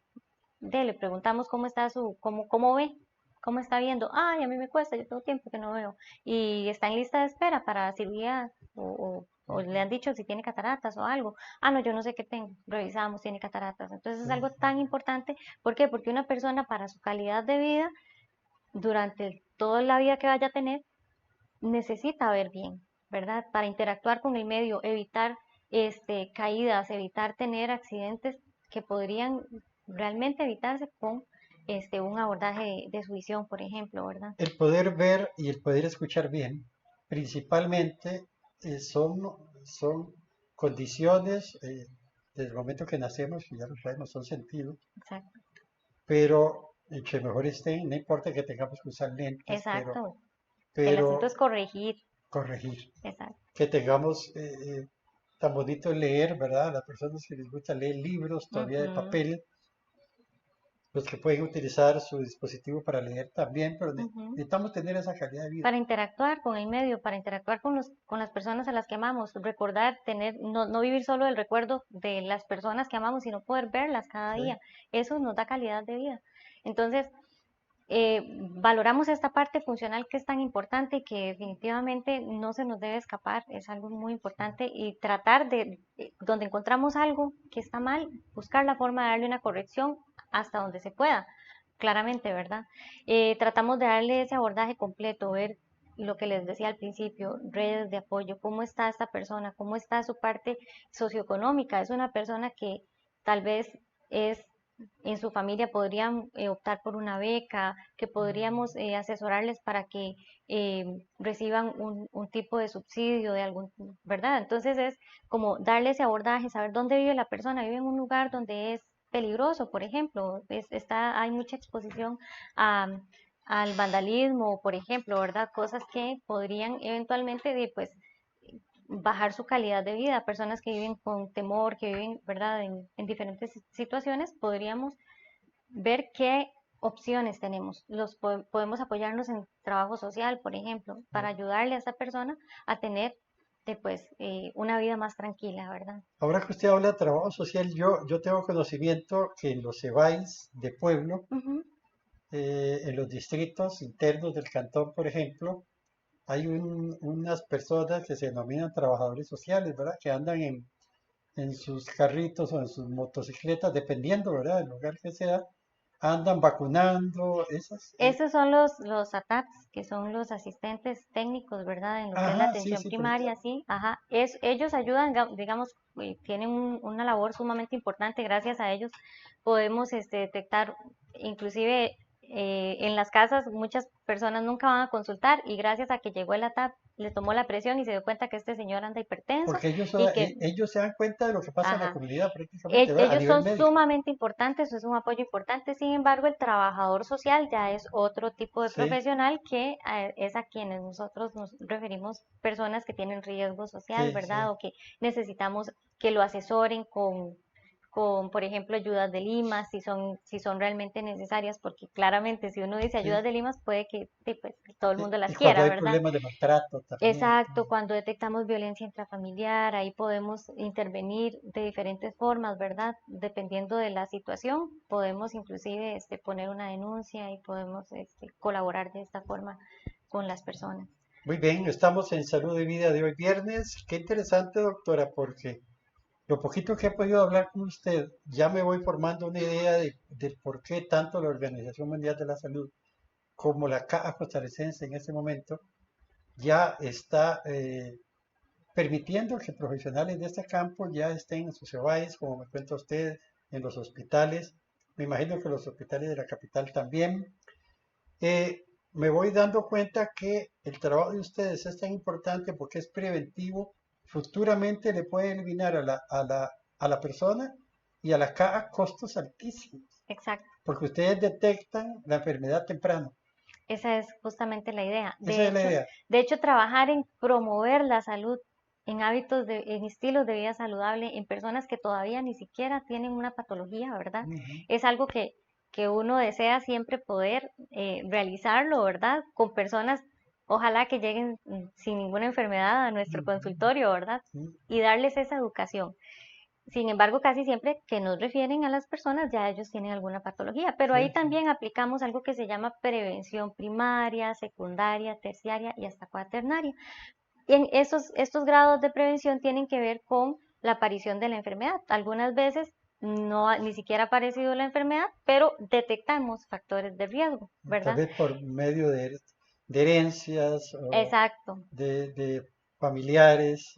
le preguntamos cómo está cómo ve, cómo está viendo. Ay, a mí me cuesta, yo tengo tiempo que no veo. Y está en lista de espera para cirugía o le han dicho si tiene cataratas o algo. Ah, no, yo no sé qué tengo. Revisamos, tiene cataratas. Entonces es Sí, algo tan importante. ¿Por qué? Porque una persona para su calidad de vida, durante toda la vida que vaya a tener, necesita ver bien, ¿verdad? Para interactuar con el medio, evitar caídas, evitar tener accidentes que podrían realmente evitarse con un abordaje de su visión, por ejemplo, ¿verdad? el poder ver y el poder escuchar bien, principalmente son condiciones desde el momento que nacemos, que ya lo sabemos, son sentidos, Exacto, pero entre mejor estén, no importa que tengamos que usar lentes, exacto. El pero asunto es corregir, corregir, exacto. que tengamos tan bonito leer, ¿verdad? Las personas que les gusta leer libros todavía de Ujú, papel, los que pueden utilizar su dispositivo para leer también, pero ujú. necesitamos tener esa calidad de vida. Para interactuar con el medio, para interactuar con las personas a las que amamos, recordar, no vivir solo el recuerdo de las personas que amamos, sino poder verlas cada ¿Sí? día. Eso nos da calidad de vida. Entonces, valoramos esta parte funcional que es tan importante y que definitivamente no se nos debe escapar, es algo muy importante y tratar donde encontramos algo que está mal, buscar la forma de darle una corrección hasta donde se pueda, claramente, ¿verdad? Tratamos de darle ese abordaje completo, ver lo que les decía al principio, redes de apoyo, cómo está esta persona, cómo está su parte socioeconómica, es una persona que tal vez es en su familia podrían optar por una beca, que podríamos asesorarles para que reciban un tipo de subsidio de algún, ¿verdad? Entonces es como darle ese abordaje, saber dónde vive la persona, vive en un lugar donde es peligroso, por ejemplo, hay mucha exposición a, al vandalismo, por ejemplo, ¿verdad? Cosas que podrían eventualmente pues bajar su calidad de vida. Personas que viven con temor, que viven, ¿verdad?, en diferentes situaciones, podríamos ver qué opciones tenemos. Podemos apoyarnos en trabajo social, por ejemplo, para ayudarle a esa persona a tener una vida más tranquila, ¿verdad? Ahora que usted habla de trabajo social, yo tengo conocimiento que en los EBAIS de pueblo, Ujú, en los distritos internos del cantón, por ejemplo, hay unas personas que se denominan trabajadores sociales, ¿verdad? Que andan en sus carritos o en sus motocicletas, dependiendo, ¿verdad? Del lugar que sea, andan vacunando, esas. Esos son los ATAPs, que son los asistentes técnicos, ¿verdad? En lo que es la Ajá, sí, atención sí, primaria, sí, ajá. Ellos ayudan, digamos, tienen una labor sumamente importante. Gracias a ellos podemos detectar, inclusive en las casas muchas personas nunca van a consultar y gracias a que llegó el ATAP, le tomó la presión y se dio cuenta que este señor anda hipertenso porque ellos, y que, ellos se dan cuenta de lo que pasa en la ajá, comunidad prácticamente, ¿verdad? A ellos nivel son médico. sumamente importantes, es un apoyo importante. Sin embargo, el trabajador social ya es otro tipo de Sí, profesional que es a quienes nosotros nos referimos personas que tienen riesgo social, sí, ¿verdad? sí. O que necesitamos que lo asesoren con, por ejemplo, ayudas de limas, si son realmente necesarias, porque claramente si uno dice Sí, ayudas de limas, puede que sí, pues, todo el mundo y las cuando quiera, hay ¿verdad? problemas de maltrato también. Exacto, cuando detectamos violencia intrafamiliar, ahí podemos intervenir de diferentes formas, ¿verdad? Dependiendo de la situación, podemos inclusive poner una denuncia y podemos colaborar de esta forma con las personas. Muy bien, estamos en Salud y Vida de hoy viernes. Qué interesante, doctora, porque lo poquito que he podido hablar con usted, ya me voy formando una idea de por qué tanto la Organización Mundial de la Salud como la Caja Costarricense en este momento ya está permitiendo que profesionales de este campo ya estén en sus CEBAIS, como me cuenta usted, en los hospitales. Me imagino que los hospitales de la capital también. Me voy dando cuenta que el trabajo de ustedes es tan importante porque es preventivo. Futuramente le puede eliminar a la persona y a la caja costos altísimos, Exacto, porque ustedes detectan la enfermedad temprano. esa es justamente la idea. Esa es la idea. De hecho, trabajar en promover la salud en en estilos de vida saludable en personas que todavía ni siquiera tienen una patología, ¿verdad? Ujú, Es algo que uno desea siempre poder realizarlo, ¿verdad? Con personas, ojalá que lleguen sin ninguna enfermedad a nuestro ujú, consultorio, ¿verdad? ujú. Y darles esa educación. Sin embargo, casi siempre que nos refieren a las personas, ya ellos tienen alguna patología, pero Sí, ahí sí. también aplicamos algo que se llama prevención primaria, secundaria, terciaria y hasta cuaternaria. Y en estos grados de prevención tienen que ver con la aparición de la enfermedad. Algunas veces ni siquiera ha aparecido la enfermedad, pero detectamos factores de riesgo, Tal ¿verdad? vez por medio de herencias o Exacto. de familiares,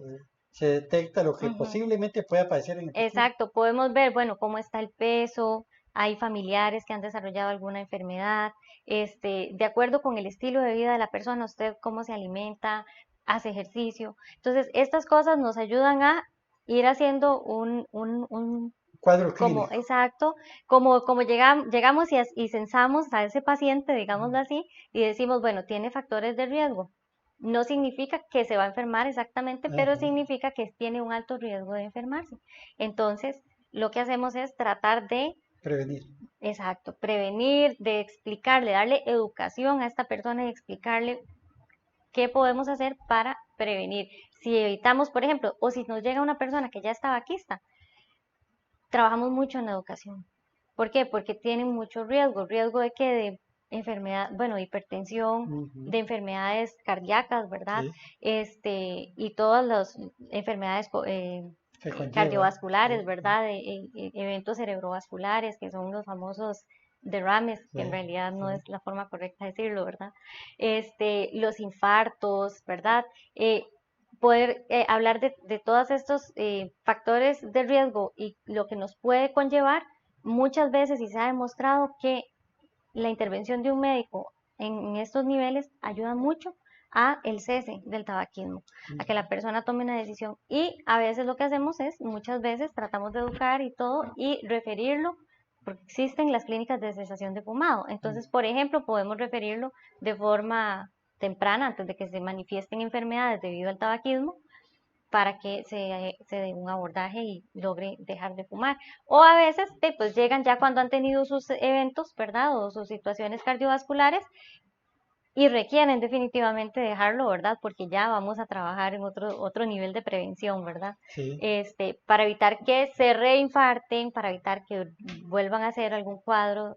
se detecta lo que Ujú. posiblemente pueda padecer en el futuro. Exacto, podemos ver, bueno, cómo está el peso, hay familiares que han desarrollado alguna enfermedad, de acuerdo con el estilo de vida de la persona, usted cómo se alimenta, hace ejercicio. Entonces, estas cosas nos ayudan a ir haciendo Cuadro como, clínico. exacto, como llegamos y censamos a ese paciente, digámoslo así, y decimos, bueno, tiene factores de riesgo. No significa que se va a enfermar exactamente, pero Ajá, significa que tiene un alto riesgo de enfermarse. Entonces, lo que hacemos es tratar de, prevenir. exacto, prevenir, de explicarle, darle educación a esta persona y explicarle qué podemos hacer para prevenir. Si evitamos, por ejemplo, o si nos llega una persona que ya está vaquista, trabajamos mucho en la educación. ¿Por qué? Porque tienen mucho riesgo. ¿Riesgo de qué? De enfermedad, bueno, hipertensión, Ujú, de enfermedades cardíacas, ¿verdad? sí, Y todas las enfermedades que conlleva. cardiovasculares, ¿verdad? Eventos cerebrovasculares, que son los famosos derrames, que en Sí, realidad no sí. es la forma correcta de decirlo, ¿verdad? Los infartos, ¿verdad? Eh, Poder hablar de todos estos factores de riesgo y lo que nos puede conllevar, muchas veces y se ha demostrado que la intervención de un médico en estos niveles ayuda mucho a el cese del tabaquismo, a que la Ujú, persona tome una decisión. Y a veces lo que hacemos es, muchas veces tratamos de educar y todo y referirlo, porque existen las clínicas de cesación de fumado. ujú. Entonces, por ejemplo, podemos referirlo de forma temprana, antes de que se manifiesten enfermedades debido al tabaquismo, para que se dé un abordaje y logre dejar de fumar. O a veces, pues llegan ya cuando han tenido sus eventos, ¿verdad? O sus situaciones cardiovasculares y requieren definitivamente dejarlo, ¿verdad? Porque ya vamos a trabajar en otro nivel de prevención, ¿verdad? Sí, Para evitar que se reinfarten, para evitar que vuelvan a hacer algún cuadro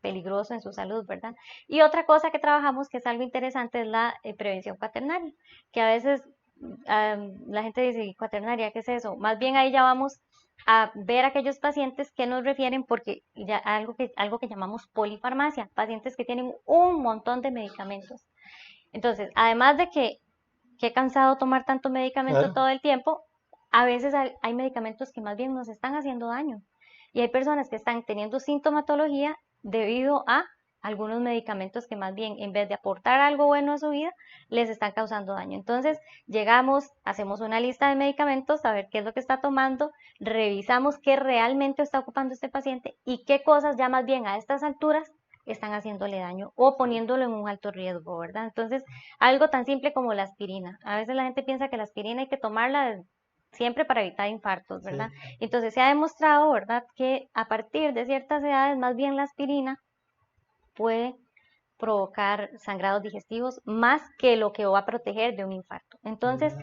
peligroso en su salud, ¿verdad? Y otra cosa que trabajamos que es algo interesante es la prevención cuaternaria, que a veces la gente dice, ¿cuaternaria qué es eso? Más bien ahí ya vamos a ver a aquellos pacientes que nos refieren, porque ya algo que llamamos polifarmacia, pacientes que tienen un montón de medicamentos. Entonces, además de que he cansado tomar tanto medicamento Claro, todo el tiempo, a veces hay medicamentos que más bien nos están haciendo daño. Y hay personas que están teniendo sintomatología debido a algunos medicamentos que más bien en vez de aportar algo bueno a su vida, les están causando daño. Entonces, llegamos, hacemos una lista de medicamentos, a ver qué es lo que está tomando, revisamos qué realmente está ocupando este paciente y qué cosas ya más bien a estas alturas están haciéndole daño o poniéndolo en un alto riesgo, ¿verdad? Entonces, algo tan simple como la aspirina. A veces la gente piensa que la aspirina hay que tomarla siempre para evitar infartos, ¿verdad? sí. Entonces se ha demostrado, ¿verdad?, que a partir de ciertas edades, más bien la aspirina puede provocar sangrados digestivos más que lo que va a proteger de un infarto. Entonces,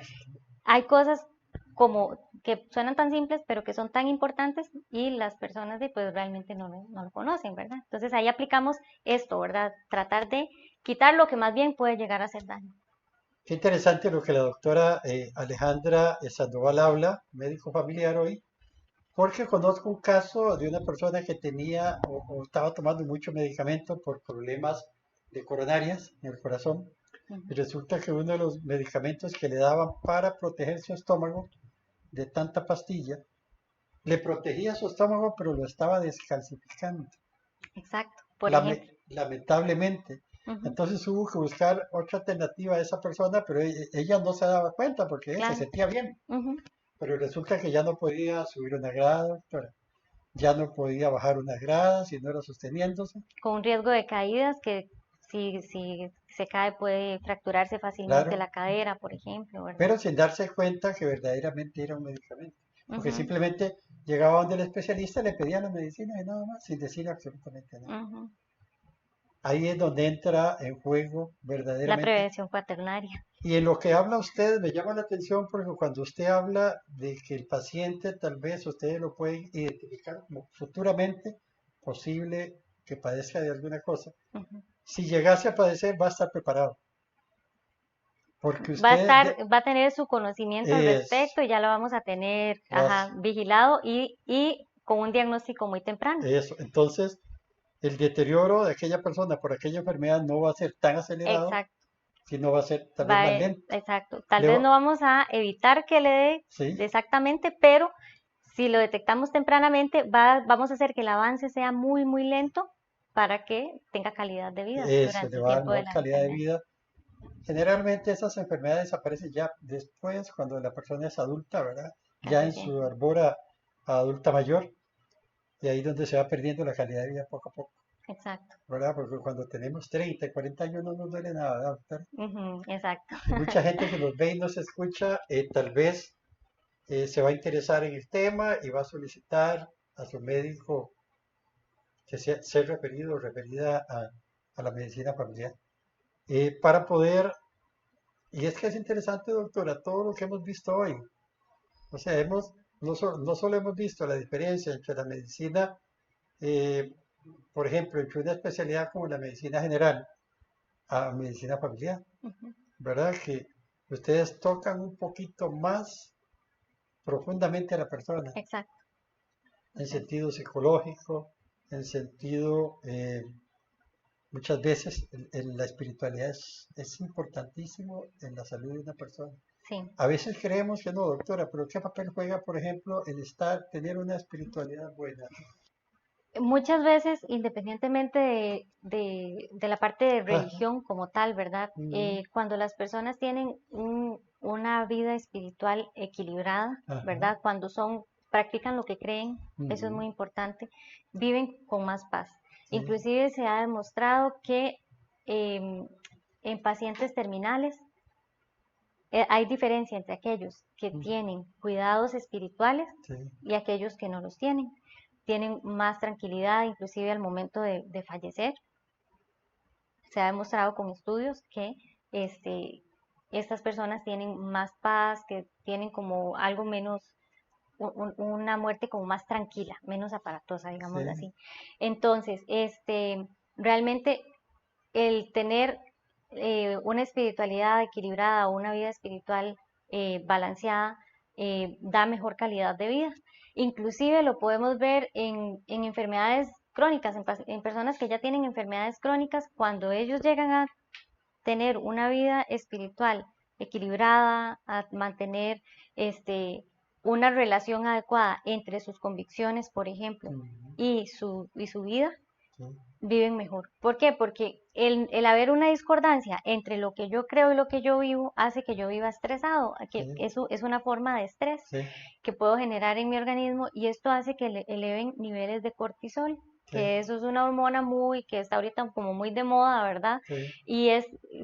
hay cosas como que suenan tan simples, pero que son tan importantes y las personas pues realmente no lo conocen, ¿verdad? Entonces ahí aplicamos esto, ¿verdad? Tratar de quitar lo que más bien puede llegar a hacer daño. Qué interesante lo que la doctora Alejandra Sandoval habla, médico familiar hoy, porque conozco un caso de una persona que tenía o estaba tomando mucho medicamento por problemas de coronarias en el corazón. Y Ujú. resulta que uno de los medicamentos que le daban para proteger su estómago de tanta pastilla, le protegía su estómago, pero lo estaba descalcificando, Exacto, por ejemplo. lamentablemente. Ujú. Entonces hubo que buscar otra alternativa a esa persona, pero ella no se daba cuenta porque se Claro. sentía bien. Ujú. Pero resulta que ya no podía subir una grada, doctora. Ya no podía bajar unas gradas y no era sosteniéndose. Con un riesgo de caídas que si se cae puede fracturarse fácilmente Claro, la cadera, por ejemplo, ¿verdad? pero sin darse cuenta que verdaderamente era un medicamento. Porque Ujú, simplemente llegaba donde el especialista, le pedía la medicina y nada más, sin decir absolutamente nada. ujú. Ahí es donde entra en juego La verdaderamente. prevención cuaternaria. Y en lo que habla usted, me llama la atención porque cuando usted habla de que el paciente tal vez ustedes lo pueden identificar como futuramente posible que padezca de alguna cosa, Ujú. si llegase a padecer va a estar preparado. Porque Va a usted estar, va a tener su conocimiento al es, respecto y ya lo vamos a tener, vas, ajá, vigilado y con un diagnóstico muy temprano. eso. Entonces, el deterioro de aquella persona por aquella enfermedad no va a ser tan acelerado, Exacto. sino va a ser tal vez más lento. Exacto. Tal Le vez va, no vamos a evitar que le dé sí, exactamente, pero si lo detectamos tempranamente, vamos a hacer que el avance sea muy, muy lento para que tenga calidad de vida eso, durante le el va a dar tiempo de mejor la calidad de enfermedad. vida. Generalmente esas enfermedades aparecen ya después, cuando la persona es adulta, ¿verdad? Ya Casi en su siempre. arbora adulta mayor, y ahí donde se va perdiendo la calidad de vida poco a poco, Exacto. ¿verdad? Porque cuando tenemos 30 y 40 años no nos duele nada, ¿verdad, doctor? Ujú, exacto. Y mucha gente que nos ve y nos escucha, tal vez se va a interesar en el tema y va a solicitar a su médico que sea, ser referido o referida a la medicina familiar. Para poder, y es que es interesante, doctora, todo lo que hemos visto hoy. O sea, no solo hemos visto la diferencia entre la medicina, eh, por ejemplo, entre una especialidad como la medicina general a medicina familiar, Ujú, ¿verdad? Que ustedes tocan un poquito más profundamente a la persona, exacto. en Exacto. sentido psicológico, en sentido, muchas veces la espiritualidad es importantísimo en la salud de una persona. Sí. A veces creemos que no, doctora, pero ¿qué papel juega, por ejemplo, el tener una espiritualidad buena? Muchas veces, independientemente de la parte de Ajá, religión como tal, ¿verdad? mm, Cuando las personas tienen una vida espiritual equilibrada, ajá, ¿verdad? Cuando practican lo que creen, eso es ujú, muy importante, viven con más paz. sí, Inclusive se ha demostrado que em, en pacientes terminales hay diferencia entre aquellos que mm, tienen cuidados espirituales sí, y aquellos que no los tienen. Tienen más tranquilidad, inclusive al momento de fallecer. Se ha demostrado con estudios que este, estas personas tienen más paz, que tienen como algo menos, una muerte como más tranquila, menos aparatosa, digámoslo sí, así. Entonces, realmente el tener una espiritualidad equilibrada o una vida espiritual balanceada da mejor calidad de vida. Inclusive lo podemos ver en enfermedades crónicas, en personas que ya tienen enfermedades crónicas, cuando ellos llegan a tener una vida espiritual equilibrada, a mantener una relación adecuada entre sus convicciones, por ejemplo, Ujú. y su vida, Sí, viven mejor. ¿Por qué? Porque el haber una discordancia entre lo que yo creo y lo que yo vivo hace que yo viva estresado, que sí, eso es una forma de estrés sí, que puedo generar en mi organismo y esto hace que eleven niveles de cortisol, sí, que eso es una hormona que está ahorita como muy de moda, ¿verdad? sí, Y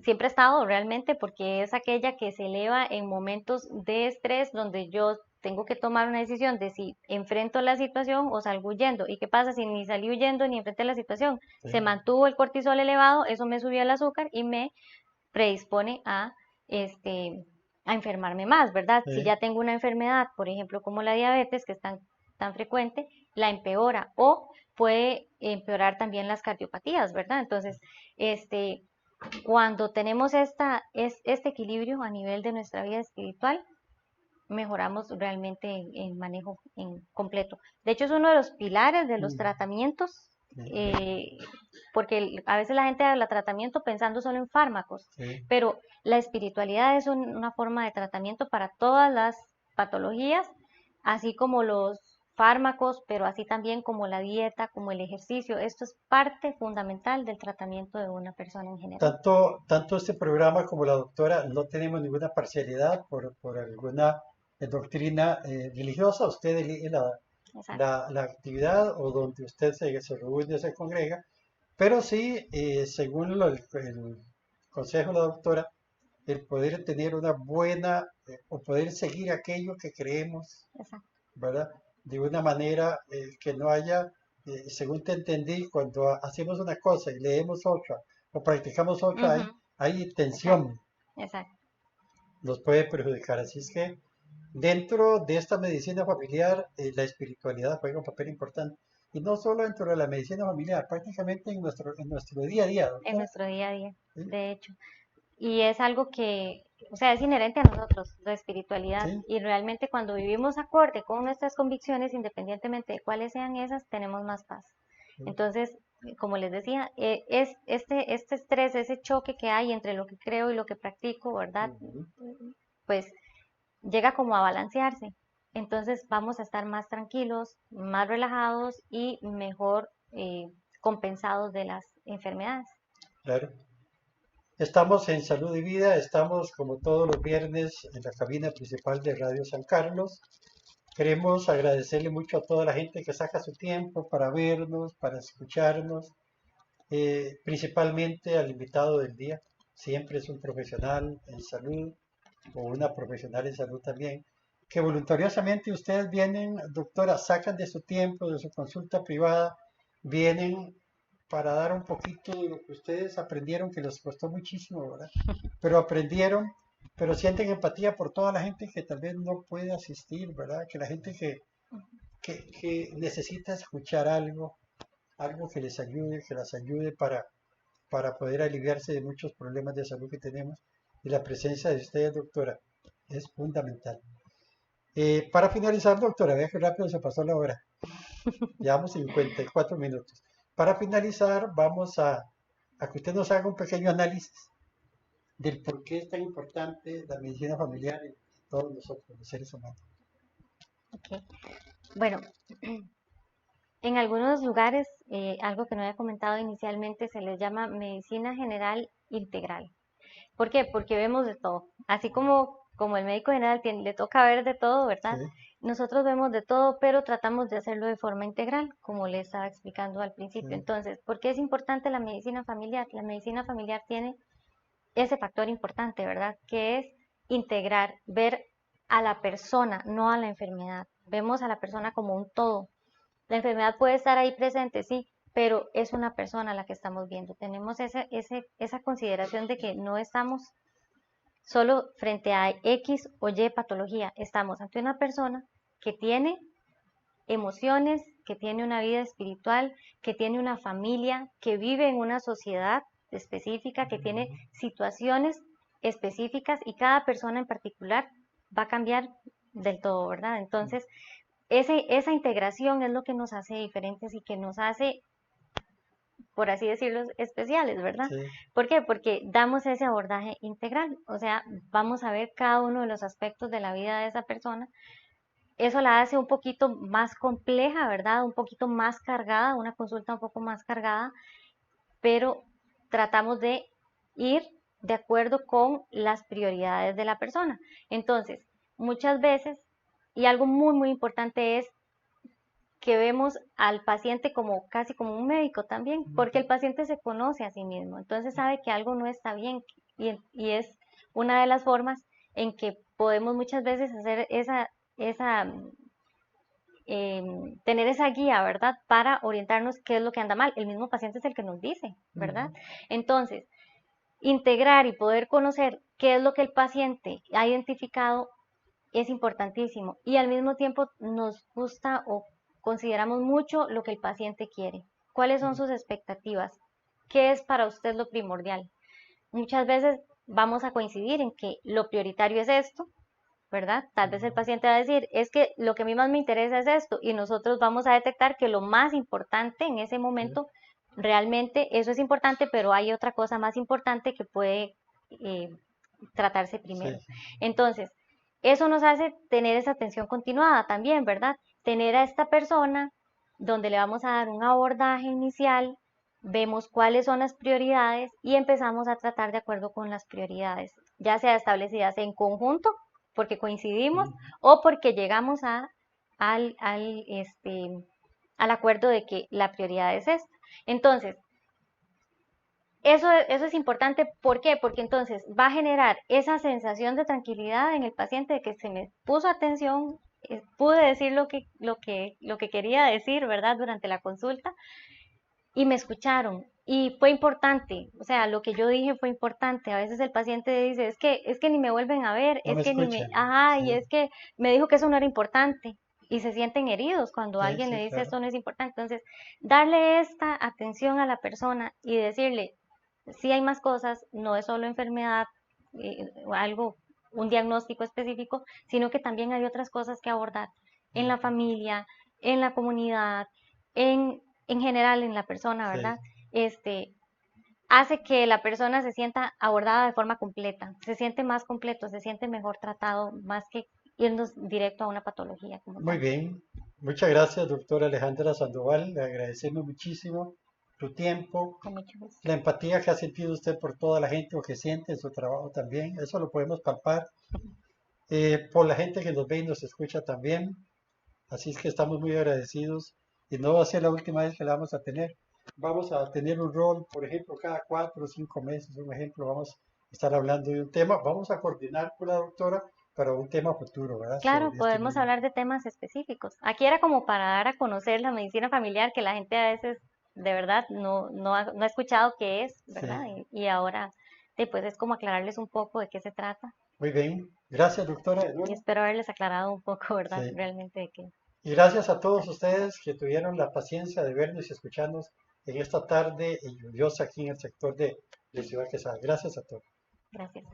siempre ha estado realmente porque es aquella que se eleva en momentos de estrés donde yo tengo que tomar una decisión de si enfrento la situación o salgo huyendo. ¿Y qué pasa si ni salí huyendo ni enfrenté la situación? Se sí, mantuvo el cortisol elevado, eso me subió el azúcar y me predispone este, a enfermarme más, ¿verdad? Si sí. ya tengo una enfermedad, por ejemplo, como la diabetes, que es tan frecuente, la empeora o puede empeorar también las cardiopatías, ¿verdad? Entonces, este, cuando tenemos este equilibrio a nivel de nuestra vida espiritual, mejoramos realmente el manejo en completo. De hecho, es uno de los pilares de los Mm, tratamientos, sí, eh, porque a veces la gente habla tratamiento pensando solo en fármacos, sí. pero la espiritualidad es una forma de tratamiento para todas las patologías, así como los fármacos, pero así también como la dieta, como el ejercicio. Esto es parte fundamental del tratamiento de una persona en general. Tanto este programa como la doctora no tenemos ninguna parcialidad por alguna doctrina religiosa. Usted elige Exacto. la actividad o donde usted se reúne o se congrega, pero sí, según el consejo de la doctora, el poder tener una buena o poder seguir aquello que creemos, Exacto. ¿verdad? De una manera que no haya, según te entendí, cuando hacemos una cosa y leemos otra o practicamos otra, Ujú. hay Exacto. tensión, Exacto. nos puede perjudicar. Así es que dentro de esta medicina familiar, la espiritualidad juega un papel importante. Y no solo dentro de la medicina familiar, prácticamente en nuestro día a día, En doctora. nuestro día a día, ¿Sí? de hecho. Y es algo que, o sea, es inherente a nosotros, la espiritualidad. ¿Sí? Y realmente cuando vivimos acorde con nuestras convicciones, independientemente de cuáles sean esas, tenemos más paz. ¿Sí? Entonces, como les decía, es este estrés, ese choque que hay entre lo que creo y lo que practico, ¿verdad? Ujú. Pues llega como a balancearse. Entonces vamos a estar más tranquilos, más relajados y mejor compensados de las enfermedades. Claro. Estamos en Salud y Vida, estamos como todos los viernes en la cabina principal de Radio San Carlos. Queremos agradecerle mucho a toda la gente que saca su tiempo para vernos, para escucharnos, principalmente al invitado del día. Siempre es un profesional en salud o una profesional en salud también, que voluntariosamente ustedes vienen, doctora, sacan de su tiempo, de su consulta privada, vienen para dar un poquito de lo que ustedes aprendieron, que les costó muchísimo, ¿verdad? Pero aprendieron, pero sienten empatía por toda la gente que tal vez no puede asistir, ¿verdad? Que la gente que necesita escuchar algo, algo que les ayude, que las ayude para poder aliviarse de muchos problemas de salud que tenemos. Y la presencia de ustedes, doctora, es fundamental. Para finalizar, doctora, vea que rápido se pasó la hora. Llevamos 54 minutos. Para finalizar, vamos a que usted nos haga un pequeño análisis del por qué es tan importante la medicina familiar en todos nosotros, los seres humanos. Okay. Bueno, en algunos lugares, algo que no había comentado inicialmente, se les llama medicina general integral. ¿Por qué? Porque vemos de todo. Así como el médico general le toca ver de todo, Sí, ¿verdad? Nosotros vemos de todo, pero tratamos de hacerlo de forma integral, como le estaba explicando al principio. sí, Entonces, ¿por qué es importante la medicina familiar? La medicina familiar tiene ese factor importante, ¿verdad? Que es integrar, ver a la persona, no a la enfermedad. Vemos a la persona como un todo. La enfermedad puede estar ahí presente, sí, pero es una persona la que estamos viendo. Tenemos esa consideración de que no estamos solo frente a X o Y patología, estamos ante una persona que tiene emociones, que tiene una vida espiritual, que tiene una familia, que vive en una sociedad específica, que tiene situaciones específicas y cada persona en particular va a cambiar del todo, ¿verdad? Entonces, esa integración es lo que nos hace diferentes y que nos hace, por así decirlo, especiales, ¿verdad? Sí. ¿Por qué? Porque damos ese abordaje integral, o sea, vamos a ver cada uno de los aspectos de la vida de esa persona. Eso la hace un poquito más compleja, ¿verdad? Un poquito más cargada, una consulta un poco más cargada, pero tratamos de ir de acuerdo con las prioridades de la persona. Entonces, muchas veces, y algo muy, muy importante es que vemos al paciente como casi como un médico también, porque el paciente se conoce a sí mismo, entonces sabe que algo no está bien y es una de las formas en que podemos muchas veces hacer esa tener esa guía, ¿verdad? Para orientarnos qué es lo que anda mal. El mismo paciente es el que nos dice, ¿verdad? Entonces, integrar y poder conocer qué es lo que el paciente ha identificado es importantísimo y al mismo tiempo nos gusta o consideramos mucho lo que el paciente quiere. ¿Cuáles son sus expectativas? ¿Qué es para usted lo primordial? Muchas veces vamos a coincidir en que lo prioritario es esto, ¿verdad? Tal vez el paciente va a decir, es que lo que a mí más me interesa es esto, y nosotros vamos a detectar que lo más importante en ese momento, realmente eso es importante, pero hay otra cosa más importante que puede eh, tratarse primero. Sí. Entonces, eso nos hace tener esa atención continuada también, ¿verdad? Tener a esta persona donde le vamos a dar un abordaje inicial, vemos cuáles son las prioridades y empezamos a tratar de acuerdo con las prioridades, ya sea establecidas en conjunto porque coincidimos o porque llegamos al acuerdo de que la prioridad es esta. Entonces, eso es importante, ¿por qué? Porque entonces va a generar esa sensación de tranquilidad en el paciente de que se me puso atención, pude decir lo que quería decir, ¿verdad? Durante la consulta y me escucharon. Y fue importante, o sea, lo que yo dije fue importante. A veces el paciente dice, es que ni me vuelven a ver, No es me que ni me, escuchan. ajá, y Sí, es que me dijo que eso no era importante. Y se sienten heridos cuando sí, alguien le sí, dice claro. esto no es importante. Entonces, darle esta atención a la persona y decirle, sí hay más cosas, no es solo enfermedad, algo, un diagnóstico específico, sino que también hay otras cosas que abordar en la familia, en la comunidad, en general en la persona, Sí. ¿verdad? Este, hace que la persona se sienta abordada de forma completa, se siente más completo, se siente mejor tratado, más que irnos directo a una patología como Muy tal. bien. Muchas gracias, doctora Alejandra Sandoval. Le agradecemos muchísimo su tiempo, Con mucho gusto. la empatía que ha sentido usted por toda la gente o que siente en su trabajo también. Eso lo podemos palpar. Por la gente que nos ve y nos escucha también. Así es que estamos muy agradecidos y no va a ser la última vez que la vamos a tener. Vamos a tener un rol, por ejemplo, cada 4 o 5 meses, un ejemplo, vamos a estar hablando de un tema. Vamos a coordinar con la doctora para un tema futuro, ¿verdad? Claro, Sobre este podemos mismo. hablar de temas específicos. Aquí era como para dar a conocer la medicina familiar que la gente a veces de verdad no ha escuchado qué es, ¿verdad? Sí, Y ahora pues es como aclararles un poco de qué se trata muy bien. Gracias, doctora, de y nuevo. espero haberles aclarado un poco, ¿verdad? Sí. Realmente de qué. Y gracias a todos ustedes que tuvieron la paciencia de vernos y escucharnos en esta tarde lluviosa aquí en el sector de Ciudad Quesada. Gracias a todos. Gracias.